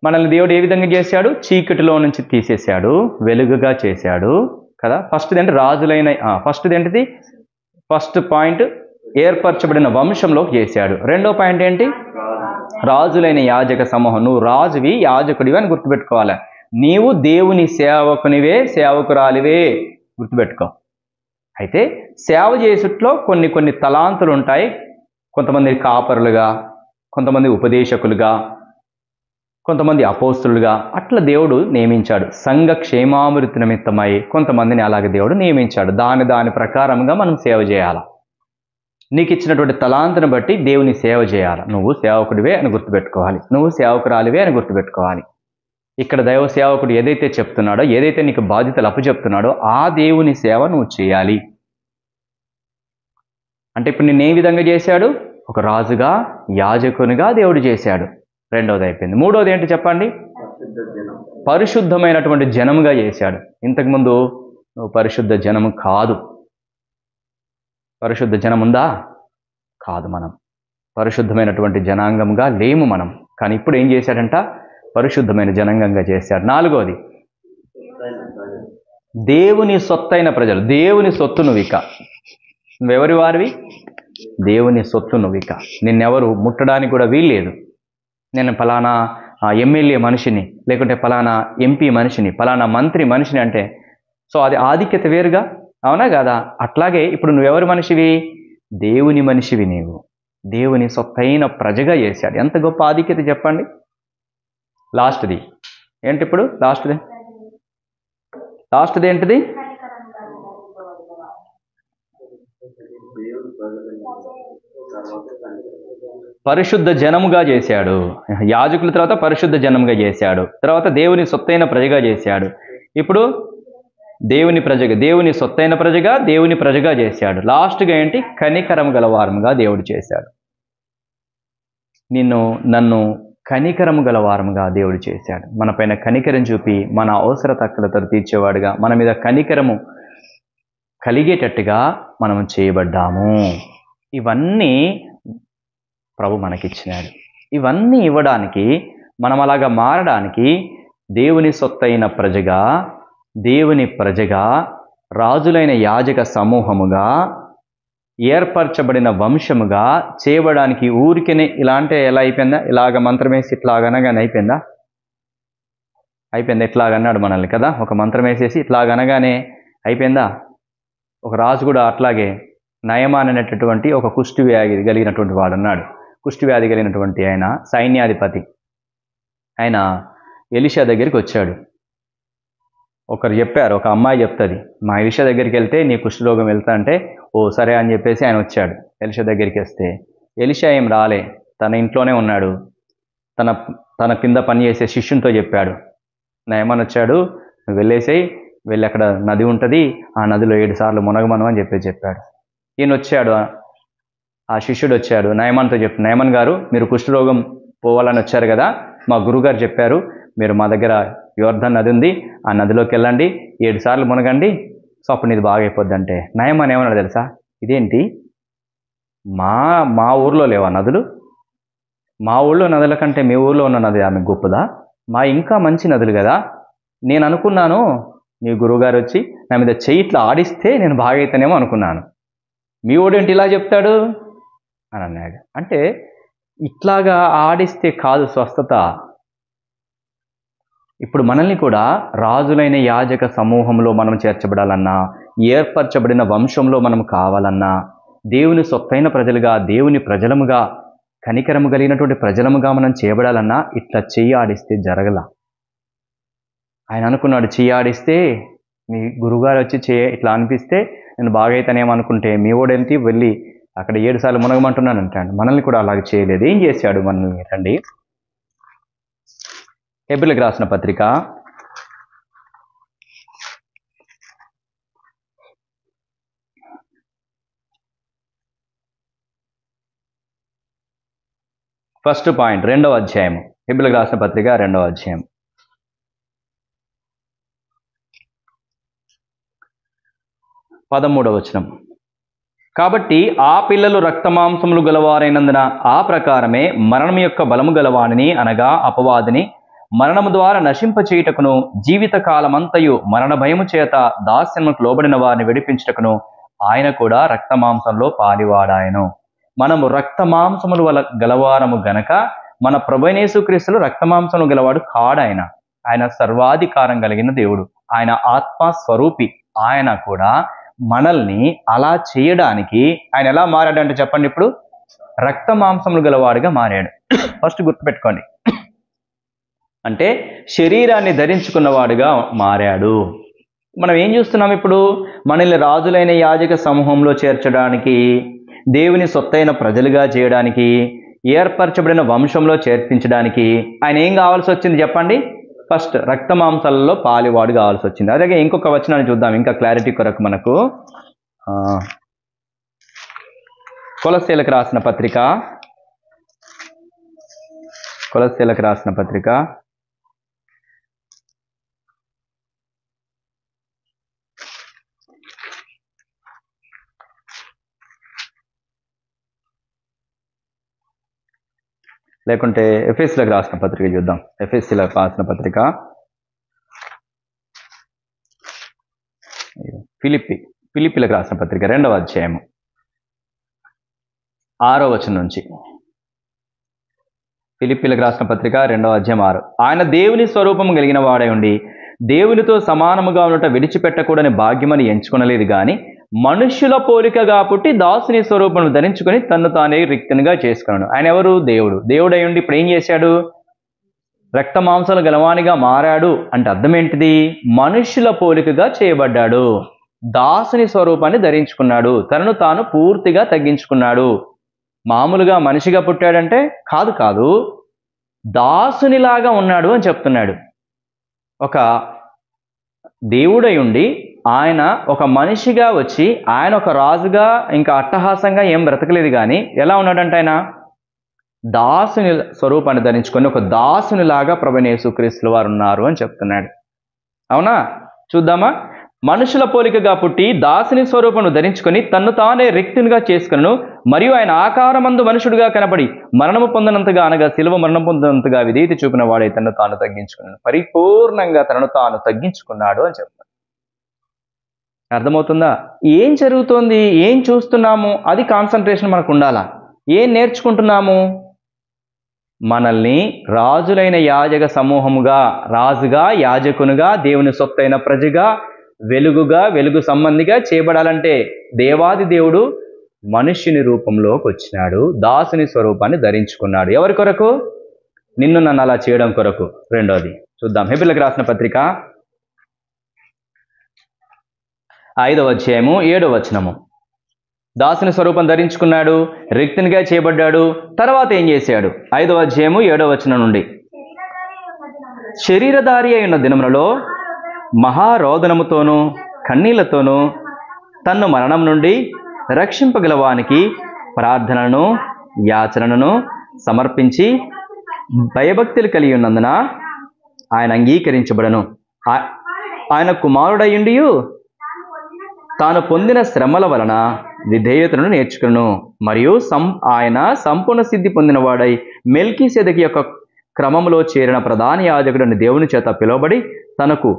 మనల్ని దేవుడు ఏ విధంగా చేశాడు? చీకటిలో నుంచి తీసేశాడు, వెలుగుగా చేశాడు కదా. ఫస్ట్ ఏంటిది? ఫస్ట్ పాయింట్ ఏర్పరచబడిన వంశంలోకి చేశాడు. రెండో పాయింట్ ఏంటి? రాజులైన యాజక సమూహం. నువ్వు రాజువి, యాజకుడివి అని గుర్తుపెట్టుకోవాలి. నీవు దేవుని సేవకునివే, సేవకురాలివే, గుర్తుపెట్టుకో. అయితే సేవ చేసుట్లో కొన్ని తలాంతులు ఉంటాయి. కొంతమంది కాపరులుగా, కొంతమంది ఉపదేశకులుగా, కొంతమంది అపోస్తులుగా అట్లా దేవుడు నియమించాడు. సంఘ క్షేమాభివృద్ధి నిమిత్తమై కొంతమందిని అలాగే దేవుడు నియమించాడు. దాని ప్రకారంగా మనం సేవ చేయాలి. నీకు ఇచ్చినటువంటి తలాంతుని బట్టి దేవుని సేవ చేయాలి. నువ్వు సేవకుడివే అని గుర్తుపెట్టుకోవాలి, నువ్వు సేవకురాలివే అని గుర్తుపెట్టుకోవాలి. ఇక్కడ దైవ సేవకుడు ఏదైతే చెప్తున్నాడో, ఏదైతే నీకు బాధ్యతలు అప్పచెప్తున్నాడో ఆ దేవుని సేవ నువ్వు చేయాలి. అంటే ఇప్పుడు నిన్ను ఏ విధంగా చేశాడు? ఒక రాజుగా, యాజకునిగా దేవుడు చేశాడు. రెండవది అయిపోయింది. మూడవది ఏంటి చెప్పండి? పరిశుద్ధమైనటువంటి జనముగా చేశాడు. ఇంతకుముందు నువ్వు పరిశుద్ధ జనము కాదు. పరిశుద్ధ జనం ఉందా? కాదు. మనం పరిశుద్ధమైనటువంటి జనాంగంగా లేము మనం. కానీ ఇప్పుడు ఏం చేశాడంట? పరిశుద్ధమైన జనాంగంగా చేశాడు. నాలుగవది దేవుని సొత్తైన ప్రజలు. దేవుని సొత్తు నువ్వు. ఇక నువ్వెవరి వారివి? దేవుని సొత్తు నువ్వు. ఇక నిన్నెవరు ముట్టడానికి కూడా వీల్లేదు. నేను ఫలానా ఎమ్మెల్యే మనిషిని, లేకుంటే ఫలానా ఎంపీ మనిషిని, ఫలానా మంత్రి మనిషిని అంటే సో అది ఆధిక్యత వేరుగా, అవునా కదా? అట్లాగే ఇప్పుడు నువ్వెవరి మనిషివి? దేవుని మనిషివి. నీవు దేవుని సొత్తైన ప్రజగా చేశాడు. ఎంత గొప్ప ఆధిక్యత చెప్పండి. లాస్ట్ది ఏంటి? ఇప్పుడు లాస్ట్ది ఏంటిది? పరిశుద్ధ జనముగా చేశాడు. యాజకుల తర్వాత పరిశుద్ధ జనముగా చేశాడు. తర్వాత దేవుని సొత్తైన ప్రజగా చేశాడు. ఇప్పుడు దేవుని ప్రజగా, దేవుని సొత్తైన ప్రజగా, దేవుని ప్రజగా చేశాడు. లాస్ట్గా ఏంటి? కనికరము గలవారముగా దేవుడు చేశాడు. నన్ను కనికరము గలవారముగా దేవుడు చేశాడు. మన పైన కనికరం చూపి మన అవసరతలు తీర్చేవాడుగా, మన మీద కనికరము కలిగేటట్టుగా మనం చేయబడ్డాము. ఇవన్నీ ప్రభు మనకిచ్చినాడు. ఇవన్నీ ఇవ్వడానికి, మనం అలాగా మారడానికి దేవుని సొత్తైన ప్రజగా, దేవుని ప్రజగా, రాజులైన యాజక సమూహముగా, ఏర్పరచబడిన వంశముగా చేయబడానికి ఊరికనే ఇలా అంటే ఎలా అయిపోయిందా? ఇలాగ మంత్రం వేసి ఇట్లాగనగానే అయిపోయిందా? అయిపోయింది. ఎట్లాగన్నాడు మనల్ని కదా, ఒక మంత్రం వేసేసి ఇట్లాగనగానే అయిపోయిందా? ఒక రాజు కూడా అట్లాగే నయమాన్ అనేటటువంటి ఒక కుష్టి వ్యాధి కలిగినటువంటి వాడు అన్నాడు. కుష్టి వ్యాధి కలిగినటువంటి ఆయన సైన్యాధిపతి. ఆయన ఎలీషా దగ్గరికి వచ్చాడు. ఒకరు చెప్పారు, ఒక అమ్మాయి చెప్తుంది, మా ఎలీషా దగ్గరికి వెళ్తే నీ కుష్ఠరోగం వెళ్తా అంటే, ఓ సరే అని చెప్పేసి ఆయన వచ్చాడు. ఎలీషా దగ్గరికి వస్తే ఎలీషా ఏం రాలే, తన ఇంట్లోనే ఉన్నాడు. తన కింద పనిచేసే శిష్యునితో చెప్పాడు, నయమాన్ వచ్చాడు, నువ్వు వెళ్ళేసేయి, వెళ్ళి అక్కడ నది ఉంటుంది, ఆ నదిలో 7 సార్లు మునగమను అని చెప్పాడు. ఈయన వచ్చాడు, ఆ శిష్యుడు వచ్చాడు, నయమాన్తో చెప్పాడు, నయమాన్ గారు మీరు కుష్ఠరోగం పోవాలని వచ్చారు కదా, మా గురుగారు చెప్పారు, మీరు మా దగ్గర యోర్ధన్ నది ఉంది, ఆ నదిలోకి వెళ్ళండి, 7 సార్లు మునగండి, సో అప్పుడు ఇది బాగా అయిపోద్ది అంటే, నయమాన్ ఏమన్నాడు తెలుసా? ఇదేంటి, మా ఊర్లో లేవా నదులు? మా ఊళ్ళో నదుల కంటే మీ ఊళ్ళో ఉన్న నది ఆమె గొప్పదా? మా ఇంకా మంచి నదులు కదా. నేను అనుకున్నాను మీ గురువుగారు వచ్చి నా మీద చెయ్యి ఇట్లా ఆడిస్తే నేను బాగా అవుతానేమో అనుకున్నాను, మీ ఓడేంటి ఇలా చెప్తాడు అని అన్నాడు. అంటే ఇట్లాగా ఆడిస్తే కాదు స్వస్థత. ఇప్పుడు మనల్ని కూడా రాజులైన యాజక సమూహంలో మనం చేర్చబడాలన్నా, ఏర్పరచబడిన వంశంలో మనం కావాలన్నా, దేవుని సొత్తైన ప్రజలుగా, దేవుని ప్రజలముగా, కనికరము కలిగినటువంటి ప్రజలముగా మనం చేయబడాలన్నా ఇట్లా చెయ్యి ఆడిస్తే జరగల. ఆయన అనుకున్నాడు, చెయ్యి ఆడిస్తే మీ గురువుగారు వచ్చి ఇట్లా అనిపిస్తే నేను బాగైతానేమో అనుకుంటే, మీ ఓడేంటి వెళ్ళి అక్కడ 7 సార్లు మునగమంటున్నాను అంటాడు. మనల్ని కూడా అలాగే చేయలేదు. ఏం చేశాడు మనల్ని? రండి, హెబ్రీయులకు రాసిన పత్రిక 1st పాయింట్ 2వ అధ్యాయం, హెబ్రీయులకు రాసిన పత్రిక 2వ అధ్యాయం 13వ వచనం. కాబట్టి ఆ పిల్లలు రక్తమాంసములు గలవారైనందున ఆ ప్రకారమే మరణం యొక్క బలము గలవాణిని, అనగా అపవాదిని, మరణము ద్వారా నశింపచేయుటకును, జీవిత కాలమంతయు మరణ భయము చేత దాస్యములకు లోబడిన వారిని విడిపించుటకును ఆయన కూడా రక్తమాంసంలో పాలివాడాయను. మనము రక్తమాంసములు గలవారము గనక మన ప్రభువైన యేసుక్రీస్తులు రక్తమాంసములు గలవాడు కాడాయన. ఆయన సర్వాధికారం కలిగిన దేవుడు, ఆయన ఆత్మస్వరూపి. ఆయన కూడా మనల్ని అలా చేయడానికి ఆయన ఎలా మారాడంటే చెప్పండి, ఇప్పుడు రక్తమాంసములు గలవాడుగా మారాడు. ఫస్ట్ గుర్తుపెట్టుకోండి, అంటే శరీరాన్ని ధరించుకున్నవాడుగా మారాడు. మనం ఏం చూస్తున్నాం ఇప్పుడు? మనల్ని రాజులైన యాజక సమూహంలో చేర్చడానికి, దేవుని సొత్తైన ప్రజలుగా చేయడానికి, ఏర్పరచబడిన వంశంలో చేర్పించడానికి ఆయన ఏం కావాల్సి వచ్చింది చెప్పండి? ఫస్ట్ రక్తమాంసాలలో పాలివాడు కావాల్సి వచ్చింది. అలాగే ఇంకొక వచనాన్ని చూద్దాం ఇంకా క్లారిటీ కొరకు మనకు. కొలస్సీలకు రాసిన పత్రిక, కొలస్సీలకు రాసిన పత్రిక 'లేకుంటే ఎఫెసీయులకు రాసిన పత్రిక చూద్దాం. ఎఫెసీయులకు రాసిన పత్రిక, ఫిలిప్పీలకు రాసిన పత్రిక 2వ అధ్యాయము 6వ వచనం నుంచి. ఫిలిప్పీలకు రాసిన పత్రిక 2వ అధ్యాయం 6. ఆయన దేవుని స్వరూపము కలిగిన వాడై ఉండి దేవునితో సమానముగా ఉన్నట విడిచిపెట్టకూడని భాగ్యమని ఎంచుకొనలేదు గాని, మనుష్యుల పోలికగా పుట్టి దాసుని స్వరూపం ధరించుకొని తన్ను తానే రిక్తునిగా చేసుకున్నాడు. ఆయన ఎవరు? దేవుడు. దేవుడు అయి ఉండి ఇప్పుడు ఏం చేశాడు? రక్తమాంసాలు గలవానిగా మారాడు. అంటే అర్థం ఏంటిది? మనుష్యుల పోలికగా చేయబడ్డాడు, దాసుని స్వరూపాన్ని ధరించుకున్నాడు, తనను తాను పూర్తిగా తగ్గించుకున్నాడు. మామూలుగా మనిషిగా పుట్టాడంటే కాదు, దాసునిలాగా ఉన్నాడు అని చెప్తున్నాడు. ఒక దేవుడై ఉండి ఆయన ఒక మనిషిగా వచ్చి ఆయన ఒక రాజుగా ఇంకా అట్టహాసంగా ఏం బ్రతకలేదు, కానీ ఎలా ఉన్నాడంటే ఆయన దాసుని స్వరూపాన్ని ధరించుకొని ఒక దాసునిలాగా ప్రభువైన యేసుక్రీస్తుల వారు ఉన్నారు అని చెప్తున్నాడు. అవునా? చూద్దామా? మనుషుల పోలికగా పుట్టి దాసుని స్వరూపమును ధరించుకొని తన్ను తానే రిక్తునిగా చేసుకును, మరియు ఆయన ఆకారమందు మనుషుడిగా కనబడి మరణము పొందినంతగా, అనగా శిలువ మరణం పొందినంతగా విధేయత చూపిన వాడై తన్ను తాను తగ్గించుకున్నాడు. పరిపూర్ణంగా తనను తాను తగ్గించుకున్నాడు అని చెప్తాడు. అర్థమవుతుందా? ఏం జరుగుతోంది, ఏం చూస్తున్నాము, అది కాన్సన్ట్రేషన్ మనకు ఉండాలా. ఏం నేర్చుకుంటున్నాము? మనల్ని రాజులైన యాజక సమూహముగా, రాజుగా, యాజకునిగా, దేవుని సొత్తైన ప్రజగా, వెలుగుగా, వెలుగు సంబంధిగా చేయబడాలంటే దేవాది దేవుడు మనుష్యుని రూపంలోకి వచ్చినాడు, దాసుని స్వరూపాన్ని ధరించుకున్నాడు. ఎవరి కొరకు? నిన్ను నన్ను అలా చేయడం కొరకు. రెండోది చూద్దాం. హెబ్రీయులకు రాసిన పత్రిక 5వ అధ్యాయము 7వ వచనము. దాసుని స్వరూపం ధరించుకున్నాడు, రిక్తునిగా చేయబడ్డాడు. తర్వాత ఏం చేశాడు? 5వ అధ్యాయము 7వ వచనం నుండి, శరీరధారి అయిన దినములలో మహారోదనముతోనూ కన్నీళ్లతోనూ తన్ను మరణం నుండి రక్షింపగలవానికి ప్రార్థనను యాచనను సమర్పించి భయభక్తులు కలిగి ఉన్నందున ఆయన అంగీకరించబడను. ఆయన కుమారుడయ్యుండి తాను పొందిన శ్రమల వలన విధేయతను నేర్చుకును, మరియు ఆయన సంపూర్ణ సిద్ధి పొందినవాడై మెల్కీసెదెకు యొక్క క్రమంలో చేరిన ప్రధాన యాజకుడని దేవుని చేత పిలువబడి తనకు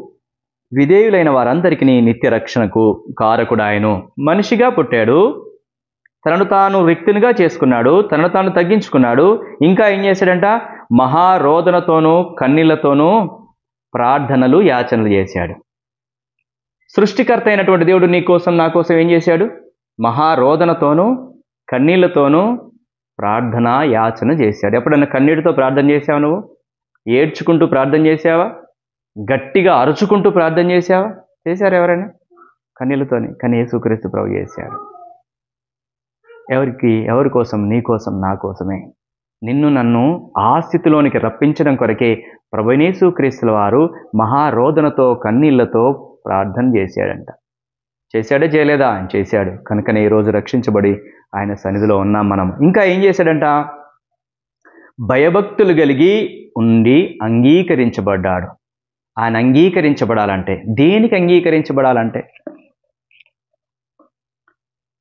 విధేయులైన వారందరికీ నిత్య రక్షణకు కారకుడాయను. మనిషిగా పుట్టాడు, తనను తాను రిక్తునిగా చేసుకున్నాడు, తనను తాను తగ్గించుకున్నాడు. ఇంకా ఏం చేశాడంట? మహారోదనతోనూ కన్నీళ్లతోనూ ప్రార్థనలు యాచనలు చేశాడు. సృష్టికర్త అయినటువంటి దేవుడు నీ కోసం నా కోసం ఏం చేశాడు? మహారోదనతోనూ కన్నీళ్లతోనూ ప్రార్థన యాచన చేశాడు. ఎప్పుడన్నా కన్నీటితో ప్రార్థన చేశావా? నువ్వు ఏడ్చుకుంటూ ప్రార్థన చేశావా? గట్టిగా అరుచుకుంటూ ప్రార్థన చేశావా? చేశారు ఎవరైనా? కన్నీళ్లతోనే. కానీ యేసుక్రీస్తు ప్రభు చేశాడు. ఎవరి కోసం? నీ కోసం, నా కోసమే. నిన్ను నన్ను ఆ స్థితిలోనికి రప్పించడం కొరకే ప్రభువైన యేసుక్రీస్తుల వారు మహారోదనతో కన్నీళ్లతో ప్రార్థన చేశాడంట. చేశాడే చేయలేదా? ఆయన చేశాడు. కనుకనే ఈరోజు రక్షించబడి ఆయన సన్నిధిలో ఉన్నాం మనం. ఇంకా ఏం చేశాడంట? భయభక్తులు కలిగి ఉండి అంగీకరించబడ్డాడు. ఆయన అంగీకరించబడాలంటే, దేనికి అంగీకరించబడాలంటే,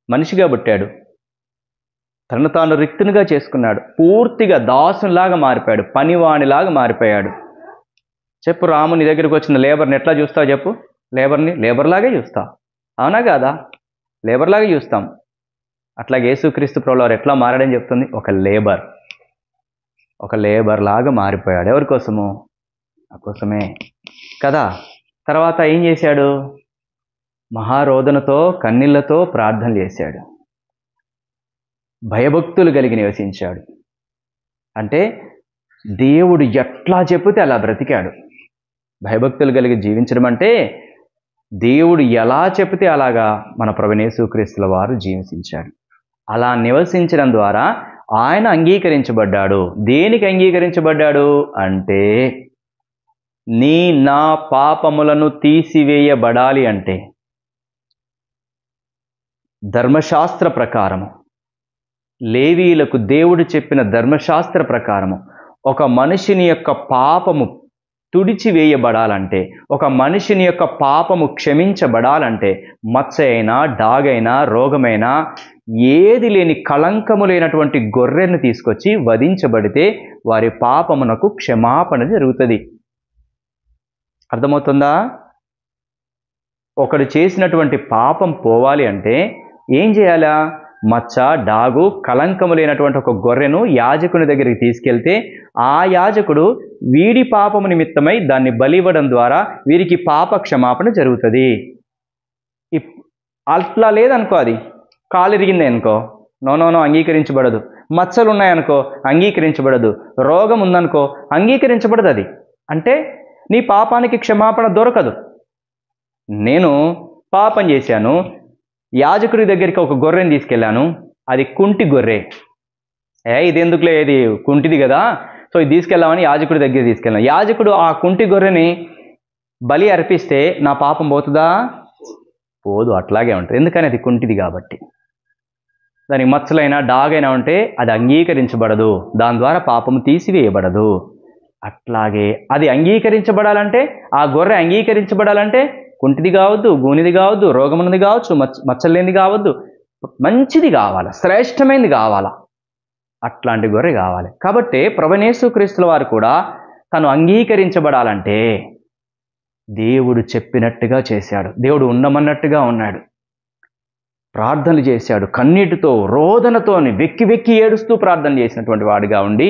మనిషిగా పుట్టాడు, తనను తాను రిక్తునిగా చేసుకున్నాడు, పూర్తిగా దాసునిలాగా మారిపోయాడు, పనివాణిలాగా మారిపోయాడు. చెప్పు, రాముని దగ్గరికి వచ్చిన లేబర్ని ఎట్లా చూస్తావు చెప్పు? లేబర్ని లేబర్లాగే చూస్తావు, అవునా కాదా? లేబర్లాగే చూస్తాం. అట్లాగే యేసుక్రీస్తు ప్రభువు వారు ఎట్లా మారాడని చెప్తుంది? ఒక లేబర్ లాగా మారిపోయాడు. ఎవరి కోసము? నా కోసమే కదా. తర్వాత ఏం చేశాడు? మహారోదనతో కన్నీళ్లతో ప్రార్థనలు చేశాడు, భయభక్తులు కలిగి నివసించాడు. అంటే దేవుడు ఎట్లా చెప్తే అలా బ్రతికాడు. భయభక్తులు కలిగి జీవించడం అంటే దేవుడు ఎలా చెప్తే అలాగా మన ప్రభువైన యేసుక్రీస్తుల వారు జీవించాడు. అలా నివసించడం ద్వారా ఆయన అంగీకరించబడ్డాడు. దేనికి అంగీకరించబడ్డాడు అంటే, నా పాపములను తీసివేయబడాలి అంటే ధర్మశాస్త్ర ప్రకారము, లేవీయులకు దేవుడు చెప్పిన ధర్మశాస్త్ర ప్రకారము ఒక మనిషిని యొక్క పాపము తుడిచివేయబడాలంటే, ఒక మనిషిని యొక్క పాపము క్షమించబడాలంటే, మచ్చ అయినా, డాగైనా, రోగమైనా, ఏది లేని కళంకము లేనటువంటి గొర్రెను తీసుకొచ్చి వధించబడితే వారి పాపమునకు క్షమాపణ జరుగుతుంది. అర్థమవుతుందా? ఒకడు చేసినటువంటి పాపం పోవాలి అంటే ఏం చేయాలా? మచ్చ, డాగు, కళంకము లేనటువంటి ఒక గొర్రెను యాజకుని దగ్గరికి తీసుకెళ్తే ఆ యాజకుడు వీడి పాపము నిమిత్తమై దాన్ని బలివ్వడం ద్వారా వీరికి పాప క్షమాపణ జరుగుతుంది. అట్లా లేదనుకో, అది కాలు ఇరిగింది అనుకో, నో అంగీకరించబడదు. మచ్చలు ఉన్నాయనుకో అంగీకరించబడదు. రోగం ఉందనుకో అంగీకరించబడదు. అది అంటే నీ పాపానికి క్షమాపణ దొరకదు. నేను పాపం చేశాను, యాజకుడి దగ్గరికి ఒక గొర్రెని తీసుకెళ్ళాను, అది కుంటి గొర్రె. ఇది ఎందుకులే, ఇది కుంటిది కదా, సో ఇది తీసుకెళ్ళామని యాజకుడి దగ్గర తీసుకెళ్ళాను. యాజకుడు ఆ కుంటి గొర్రెని బలి అర్పిస్తే నా పాపం పోతుందా? పోదు, అట్లాగే ఉంటుంది. ఎందుకని అది కుంటిది కాబట్టి. దానికి మచ్చలైనా డాగైనా ఉంటే అది అంగీకరించబడదు, దాని ద్వారా పాపము తీసివేయబడదు. అట్లాగే అది అంగీకరించబడాలంటే, ఆ గొర్రె అంగీకరించబడాలంటే కుంటిది కావద్దు, గూనిది కావద్దు, రోగమున్నది కావచ్చు, మచ్చలేనిది కావద్దు, మంచిది కావాలా, శ్రేష్టమైనది కావాలా, అట్లాంటి గొర్రె కావాలి. కాబట్టి ప్రభువైన యేసుక్రీస్తుల వారు కూడా తను అంగీకరించబడాలంటే దేవుడు చెప్పినట్టుగా చేశాడు, దేవుడు ఉండమన్నట్టుగా ఉన్నాడు, ప్రార్థనలు చేశాడు, కన్నీటితో రోదనతో వెక్కి వెక్కి ఏడుస్తూ ప్రార్థన చేసినటువంటి వాడిగా ఉండి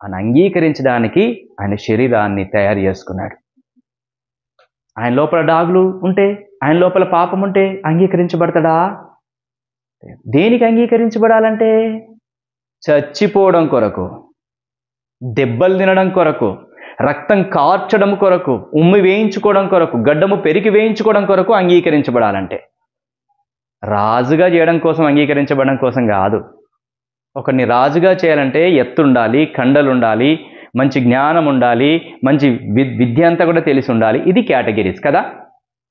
ఆయన అంగీకరించడానికి ఆయన శరీరాన్ని తయారు చేసుకున్నాడు. ఆయన లోపల డాగులు ఉంటే, ఆయన లోపల పాపం ఉంటే అంగీకరించబడతాడా? దేనికి అంగీకరించబడాలంటే చచ్చిపోవడం కొరకు, దెబ్బలు తినడం కొరకు, రక్తం కార్చడం కొరకు, ఉమ్మి వేయించుకోవడం కొరకు, గడ్డము పెరికి వేయించుకోవడం కొరకు అంగీకరించబడాలంటే, రాజుగా చేయడం కోసం అంగీకరించబడడం కోసం కాదు. ఒకరిని రాజుగా చేయాలంటే ఎత్తు ఉండాలి, కండలు ఉండాలి, మంచి జ్ఞానం ఉండాలి, మంచి విద్య అంతా కూడా తెలిసి ఉండాలి. ఇది కేటగిరీస్ కదా.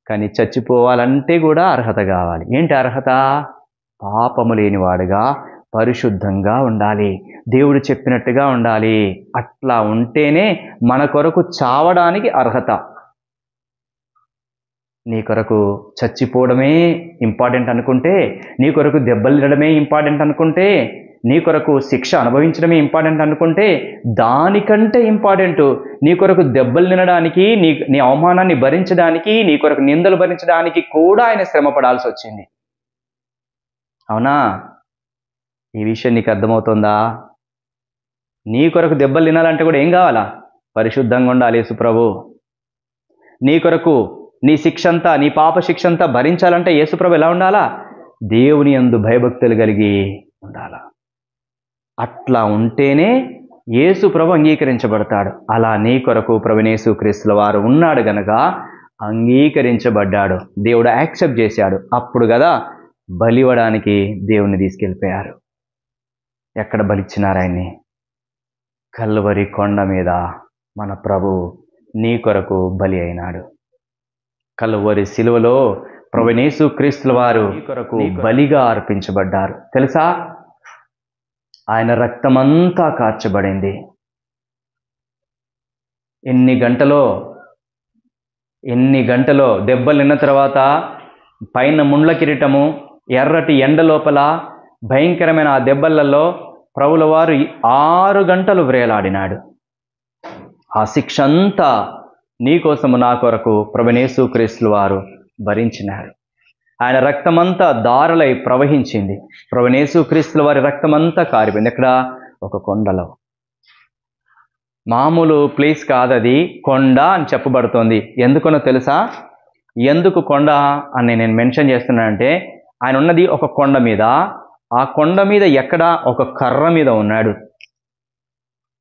కానీ చచ్చిపోవాలంటే కూడా అర్హత కావాలి. ఏంటి అర్హత? పాపము లేనివాడుగా పరిశుద్ధంగా ఉండాలి, దేవుడు చెప్పినట్టుగా ఉండాలి. అట్లా ఉంటేనే మన కొరకు చావడానికి అర్హత. నీ కొరకు చచ్చిపోవడమే ఇంపార్టెంట్ అనుకుంటే, నీ కొరకు దెబ్బలు తినడమే ఇంపార్టెంట్ అనుకుంటే, నీ కొరకు శిక్ష అనుభవించడమే ఇంపార్టెంట్ అనుకుంటే, దానికంటే ఇంపార్టెంట్ నీ కొరకు దెబ్బలు తినడానికి, నీ అవమానాన్ని భరించడానికి, నీ కొరకు నిందలు భరించడానికి కూడా ఆయన శ్రమ పడాల్సి వచ్చింది. అవునా? ఈ విషయం నీకు అర్థమవుతుందా? నీ కొరకు దెబ్బలు తినాలంటే కూడా ఏం కావాలా? పరిశుద్ధంగా ఉండాలి యేసు ప్రభు. నీ కొరకు నీ శిక్ష అంతా, నీ పాప శిక్ష అంతా భరించాలంటే యేసు ప్రభు ఎలా ఉండాలా? దేవుని యందు భయభక్తులు కలిగి ఉండాలా. అట్లా ఉంటేనే యేసు ప్రభు అంగీకరించబడతాడు. అలా నీ కొరకు ప్రభువైన యేసుక్రీస్తుల వారు ఉన్నాడు గనక అంగీకరించబడ్డాడు, దేవుడు యాక్సెప్ట్ చేశాడు. అప్పుడు కదా బలివ్వడానికి దేవుణ్ణి తీసుకెళ్ళిపోయారు. ఎక్కడ బలిచ్చినారు ఆయన్ని? కల్వరి కొండ మీద మన ప్రభు నీ కొరకు బలి అయినాడు. కల్వరి శిలువలో ప్రభువైన యేసుక్రీస్తుల వారు నీ కొరకు బలిగా అర్పించబడ్డారు. తెలుసా? ఆయన రక్తమంతా కార్చబడింది. ఎన్ని గంటలో దెబ్బలు నిన్న తర్వాత పైన ముండ్ల కిరీటము, ఎర్రటి ఎండ లోపల భయంకరమైన ఆ దెబ్బలలో ప్రభుల వారు 6 గంటలు వ్రేలాడినాడు. ఆ శిక్ష అంతా నీకోసము నా కొరకు ప్రభువైన యేసుక్రీస్తుల వారు భరించినారు. ఆయన రక్తమంతా దారులై ప్రవహించింది. ప్రభువైన యేసుక్రీస్తుల వారి రక్తమంతా కారిపోయింది. ఎక్కడ? ఒక కొండలో. మామూలు ప్లేస్ కాదది, కొండ అని చెప్పబడుతోంది. ఎందుకనో తెలుసా? ఎందుకు కొండ అని నేను మెన్షన్ చేస్తున్నానంటే, ఆయన ఉన్నది ఒక కొండ మీద. ఆ కొండ మీద ఎక్కడ? ఒక కర్ర మీద ఉన్నాడు.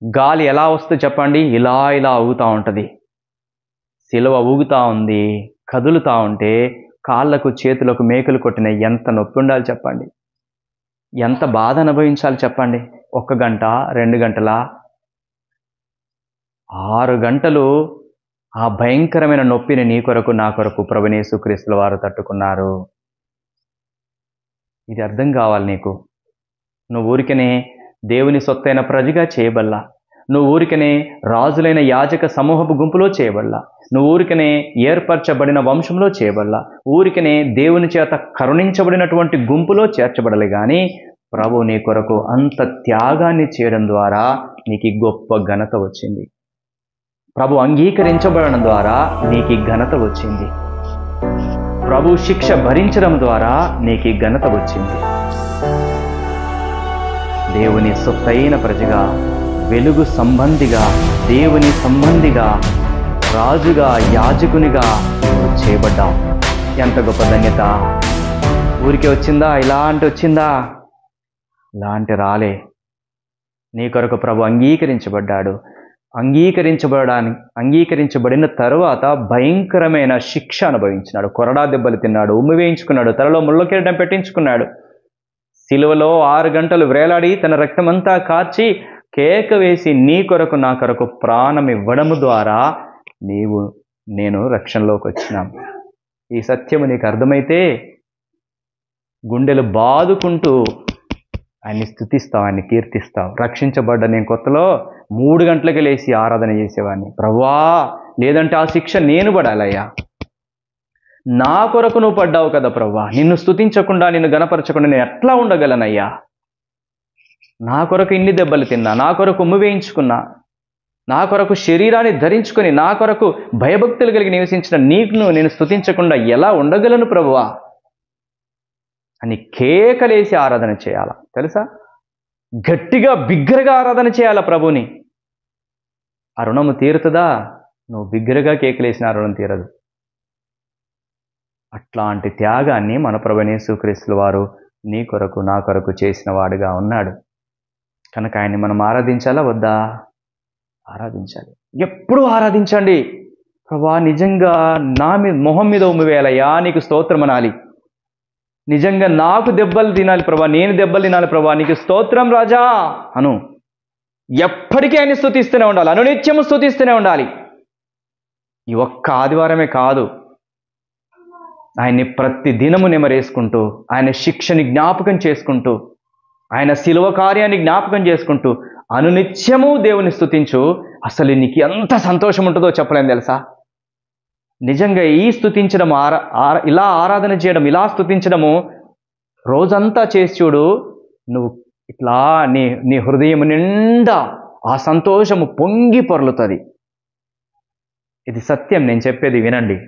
గాలి ఎలా వస్తుంది చెప్పండి? ఇలా ఇలా ఊగుతూ ఉంటుంది. సిలువ ఊగుతూ ఉంది, కదులుతూ ఉంటే కాళ్ళకు చేతులకు మేకులు కొట్టిన ఎంత నొప్పి ఉండాలి చెప్పండి? ఎంత బాధ అనుభవించాలి చెప్పండి? 1 గంట, 2 గంటల, 6 గంటలు ఆ భయంకరమైన నొప్పిని నీ కొరకు నా కొరకు ప్రభువైన యేసుక్రీస్తుల వారు తట్టుకున్నారు. ఇది అర్థం కావాలి నీకు. నువ్వు ఊరికనే దేవుని సొత్తైన ప్రజగా చేయబల్లా, నువ్వు ఊరికనే రాజులైన యాజక సమూహపు గుంపులో చేయబల్లా, నువ్వు ఊరికనే ఏర్పరచబడిన వంశంలో చేయబల్లా, ఊరికనే దేవుని చేత కరుణించబడినటువంటి గుంపులో చేర్చబడలే. కానీ ప్రభు నీ కొరకు అంత త్యాగాన్ని చేయడం ద్వారా నీకు గొప్ప ఘనత వచ్చింది. ప్రభు అంగీకరించబడడం ద్వారా నీకు ఘనత వచ్చింది. ప్రభు శిక్ష భరించడం ద్వారా నీకు ఘనత వచ్చింది. దేవుని సొత్తైన ప్రజగా, వెలుగు సంబంధిగా, దేవుని సంబంధిగా, రాజుగా, యాజకునిగా చేయబడ్డావు. ఎంత గొప్ప ధన్యత! ఊరికే వచ్చిందా? ఇలాంటి వచ్చిందా? ఇలాంటి రాలే. నీ కొరకు ప్రభు అంగీకరించబడ్డాడు. అంగీకరించబడిన తరువాత భయంకరమైన శిక్ష అనుభవించినాడు. కొరడా దెబ్బలు తిన్నాడు, ఉమ్మి వేయించుకున్నాడు, తలలో ముళ్ళ కిరీటం పెట్టించుకున్నాడు. సిలువలో 6 గంటలు వ్రేలాడి తన రక్తమంతా కార్చి కేక వేసి నీ కొరకు నా కొరకు ప్రాణం ఇవ్వడము ద్వారా నేను రక్షణలోకి వచ్చినాం. ఈ సత్యము నీకు అర్థమైతే గుండెలు బాదుకుంటూ ఆయన్ని స్తుతిస్తావు, ఆయన్ని కీర్తిస్తావు. రక్షించబడ్డ నేను కొత్తలో 3 గంటలకి లేచి ఆరాధన చేసేవాడిని. ప్రభువా, లేదంటే ఆ శిక్ష నేను పడాలయ్యా. నా కొరకు నువ్వు పడ్డావు కదా ప్రభువా, నిన్ను స్తుతించకుండా నిన్ను గణపరచకుండా నేను ఎట్లా ఉండగలనయ్యా? నా కొరకు ఇన్ని దెబ్బలు తిన్నా, నా కొరకు ఉమ్ము వేయించుకున్నా, నా కొరకు శరీరాన్ని ధరించుకొని నా కొరకు భయభక్తులు కలిగి నివసించిన నీకును నేను స్తుతించకుండా ఎలా ఉండగలను ప్రభువా అని కేకలేసి ఆరాధన చేయాలా తెలుసా? గట్టిగా బిగ్గరగా ఆరాధన చేయాలా ప్రభుని. ఆ రుణము తీరుతుందా? నువ్వు బిగ్గరగా కేకలేసిన ఆ రుణం తీరదు. అట్లాంటి త్యాగాన్ని మన ప్రభువైన యేసుక్రీస్తు వారు నీ కొరకు నా కొరకు చేసిన వాడుగా ఉన్నాడు. కనుక ఆయన్ని మనం ఆరాధించాలా వద్దా? ఆరాధించాలి. ఎప్పుడూ ఆరాధించండి. ప్రభువా, నిజంగా నా మీద మొహం మీద ఉమ్మి వేయాలయ్యా, నీకు స్తోత్రం అనాలి. నిజంగా నాకు దెబ్బలు తినాలి ప్రభా, నేను దెబ్బలు తినాలి ప్రభా, నీకు స్తోత్రం రాజా అను. ఎప్పటికీ ఆయన్ని స్తుతిస్తూనే ఉండాలి, అనునిత్యము స్తుతిస్తూనే ఉండాలి. ఈ ఒక్క ఆదివారమే కాదు, ఆయన్ని ప్రతి దినము నెమరేసుకుంటూ, ఆయన శిక్షని జ్ఞాపకం చేసుకుంటూ, ఆయన శిలువ కార్యాన్ని జ్ఞాపకం చేసుకుంటూ అనునిత్యము దేవుని స్తుతించు. అసలు నీకు ఎంత సంతోషం ఉంటుందో చెప్పలేం తెలుసా? నిజంగా ఈ స్తుతించడం, ఇలా ఆరాధన చేయడం, ఇలా స్తుతించడము రోజంతా చేసి చూడు, నువ్వు ఇట్లా నీ హృదయం నిండా ఆ సంతోషము పొంగి పొర్లుతుంది. ఇది సత్యం, నేను చెప్పేది వినండి.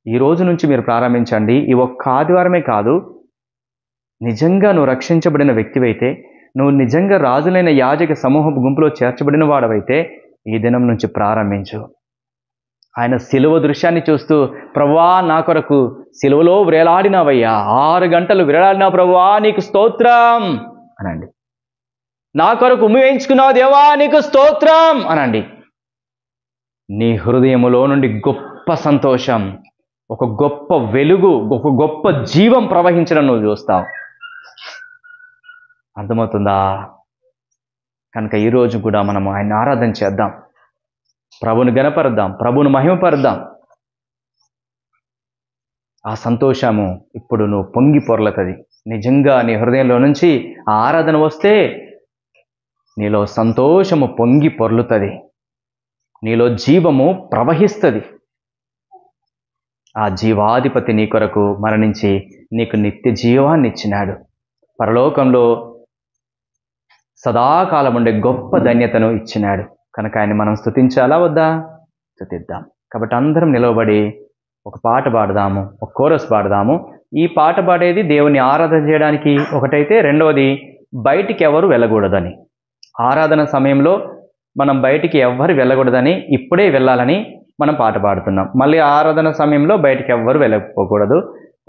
ఈ రోజు నుంచి మీరు ప్రారంభించండి. ఈ ఒక్క ఆదివారమే కాదు, నిజంగా నువ్వు రక్షించబడిన వ్యక్తివైతే, నువ్వు నిజంగా రాజులైన యాజక సమూహపు గుంపులో చేర్చబడిన వాడవైతే ఈ దినం నుంచి ప్రారంభించు. ఆయన సిలువ దృశ్యాన్ని చూస్తూ, ప్రభువా నా కొరకు సిలువలో వేలాడినావయ్యా, 6 గంటలు వేలాడినా ప్రభువా నీకు స్తోత్రం అనండి. నా కొరకు ఉమ్మి వేయించుకున్నావు దేవా నీకు స్తోత్రం అనండి. నీ హృదయములో నుండి గొప్ప సంతోషం, ఒక గొప్ప వెలుగు, ఒక గొప్ప జీవం ప్రవహించడం నువ్వు చూస్తావు. అర్థమవుతుందా? కనుక ఈరోజు కూడా మనము ఆయన ఆరాధన చేద్దాం, ప్రభుని గణపరుద్దాం, ప్రభుని మహిమపరుద్దాం. ఆ సంతోషము ఇప్పుడు నువ్వు పొంగి పొర్లుతుంది. నిజంగా నీ హృదయంలో నుంచి ఆ ఆరాధన వస్తే నీలో సంతోషము పొంగి పొర్లుతుంది, నీలో జీవము ప్రవహిస్తుంది. ఆ జీవాధిపతి నీ కొరకు మరణించి నీకు నిత్య జీవాన్ని ఇచ్చినాడు. పరలోకంలో సదాకాలం ఉండే గొప్ప ధన్యతను ఇచ్చినాడు. కనుక ఆయన మనం స్తుతించాలా వద్దా? స్తుతిద్దాం. కాబట్టి అందరం నిలవబడి ఒక పాట పాడదాము, ఒక కోరస్ పాడదాము. ఈ పాట పాడేది దేవుని ఆరాధన చేయడానికి ఒకటైతే, రెండవది బయటికి ఎవరు వెళ్ళకూడదని. ఆరాధన సమయంలో మనం బయటికి ఎవ్వరు వెళ్ళకూడదని, ఇప్పుడే వెళ్ళాలని మనం పాట పాడుతున్నాం. మళ్ళీ ఆరాధన సమయంలో బయటికి ఎవ్వరు వెళ్ళకపోకూడదు.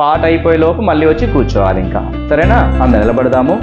పాట అయిపోయేలోపు మళ్ళీ వచ్చి కూర్చోవాలి. ఇంకా సరేనా? అందరం నిలబడదాము.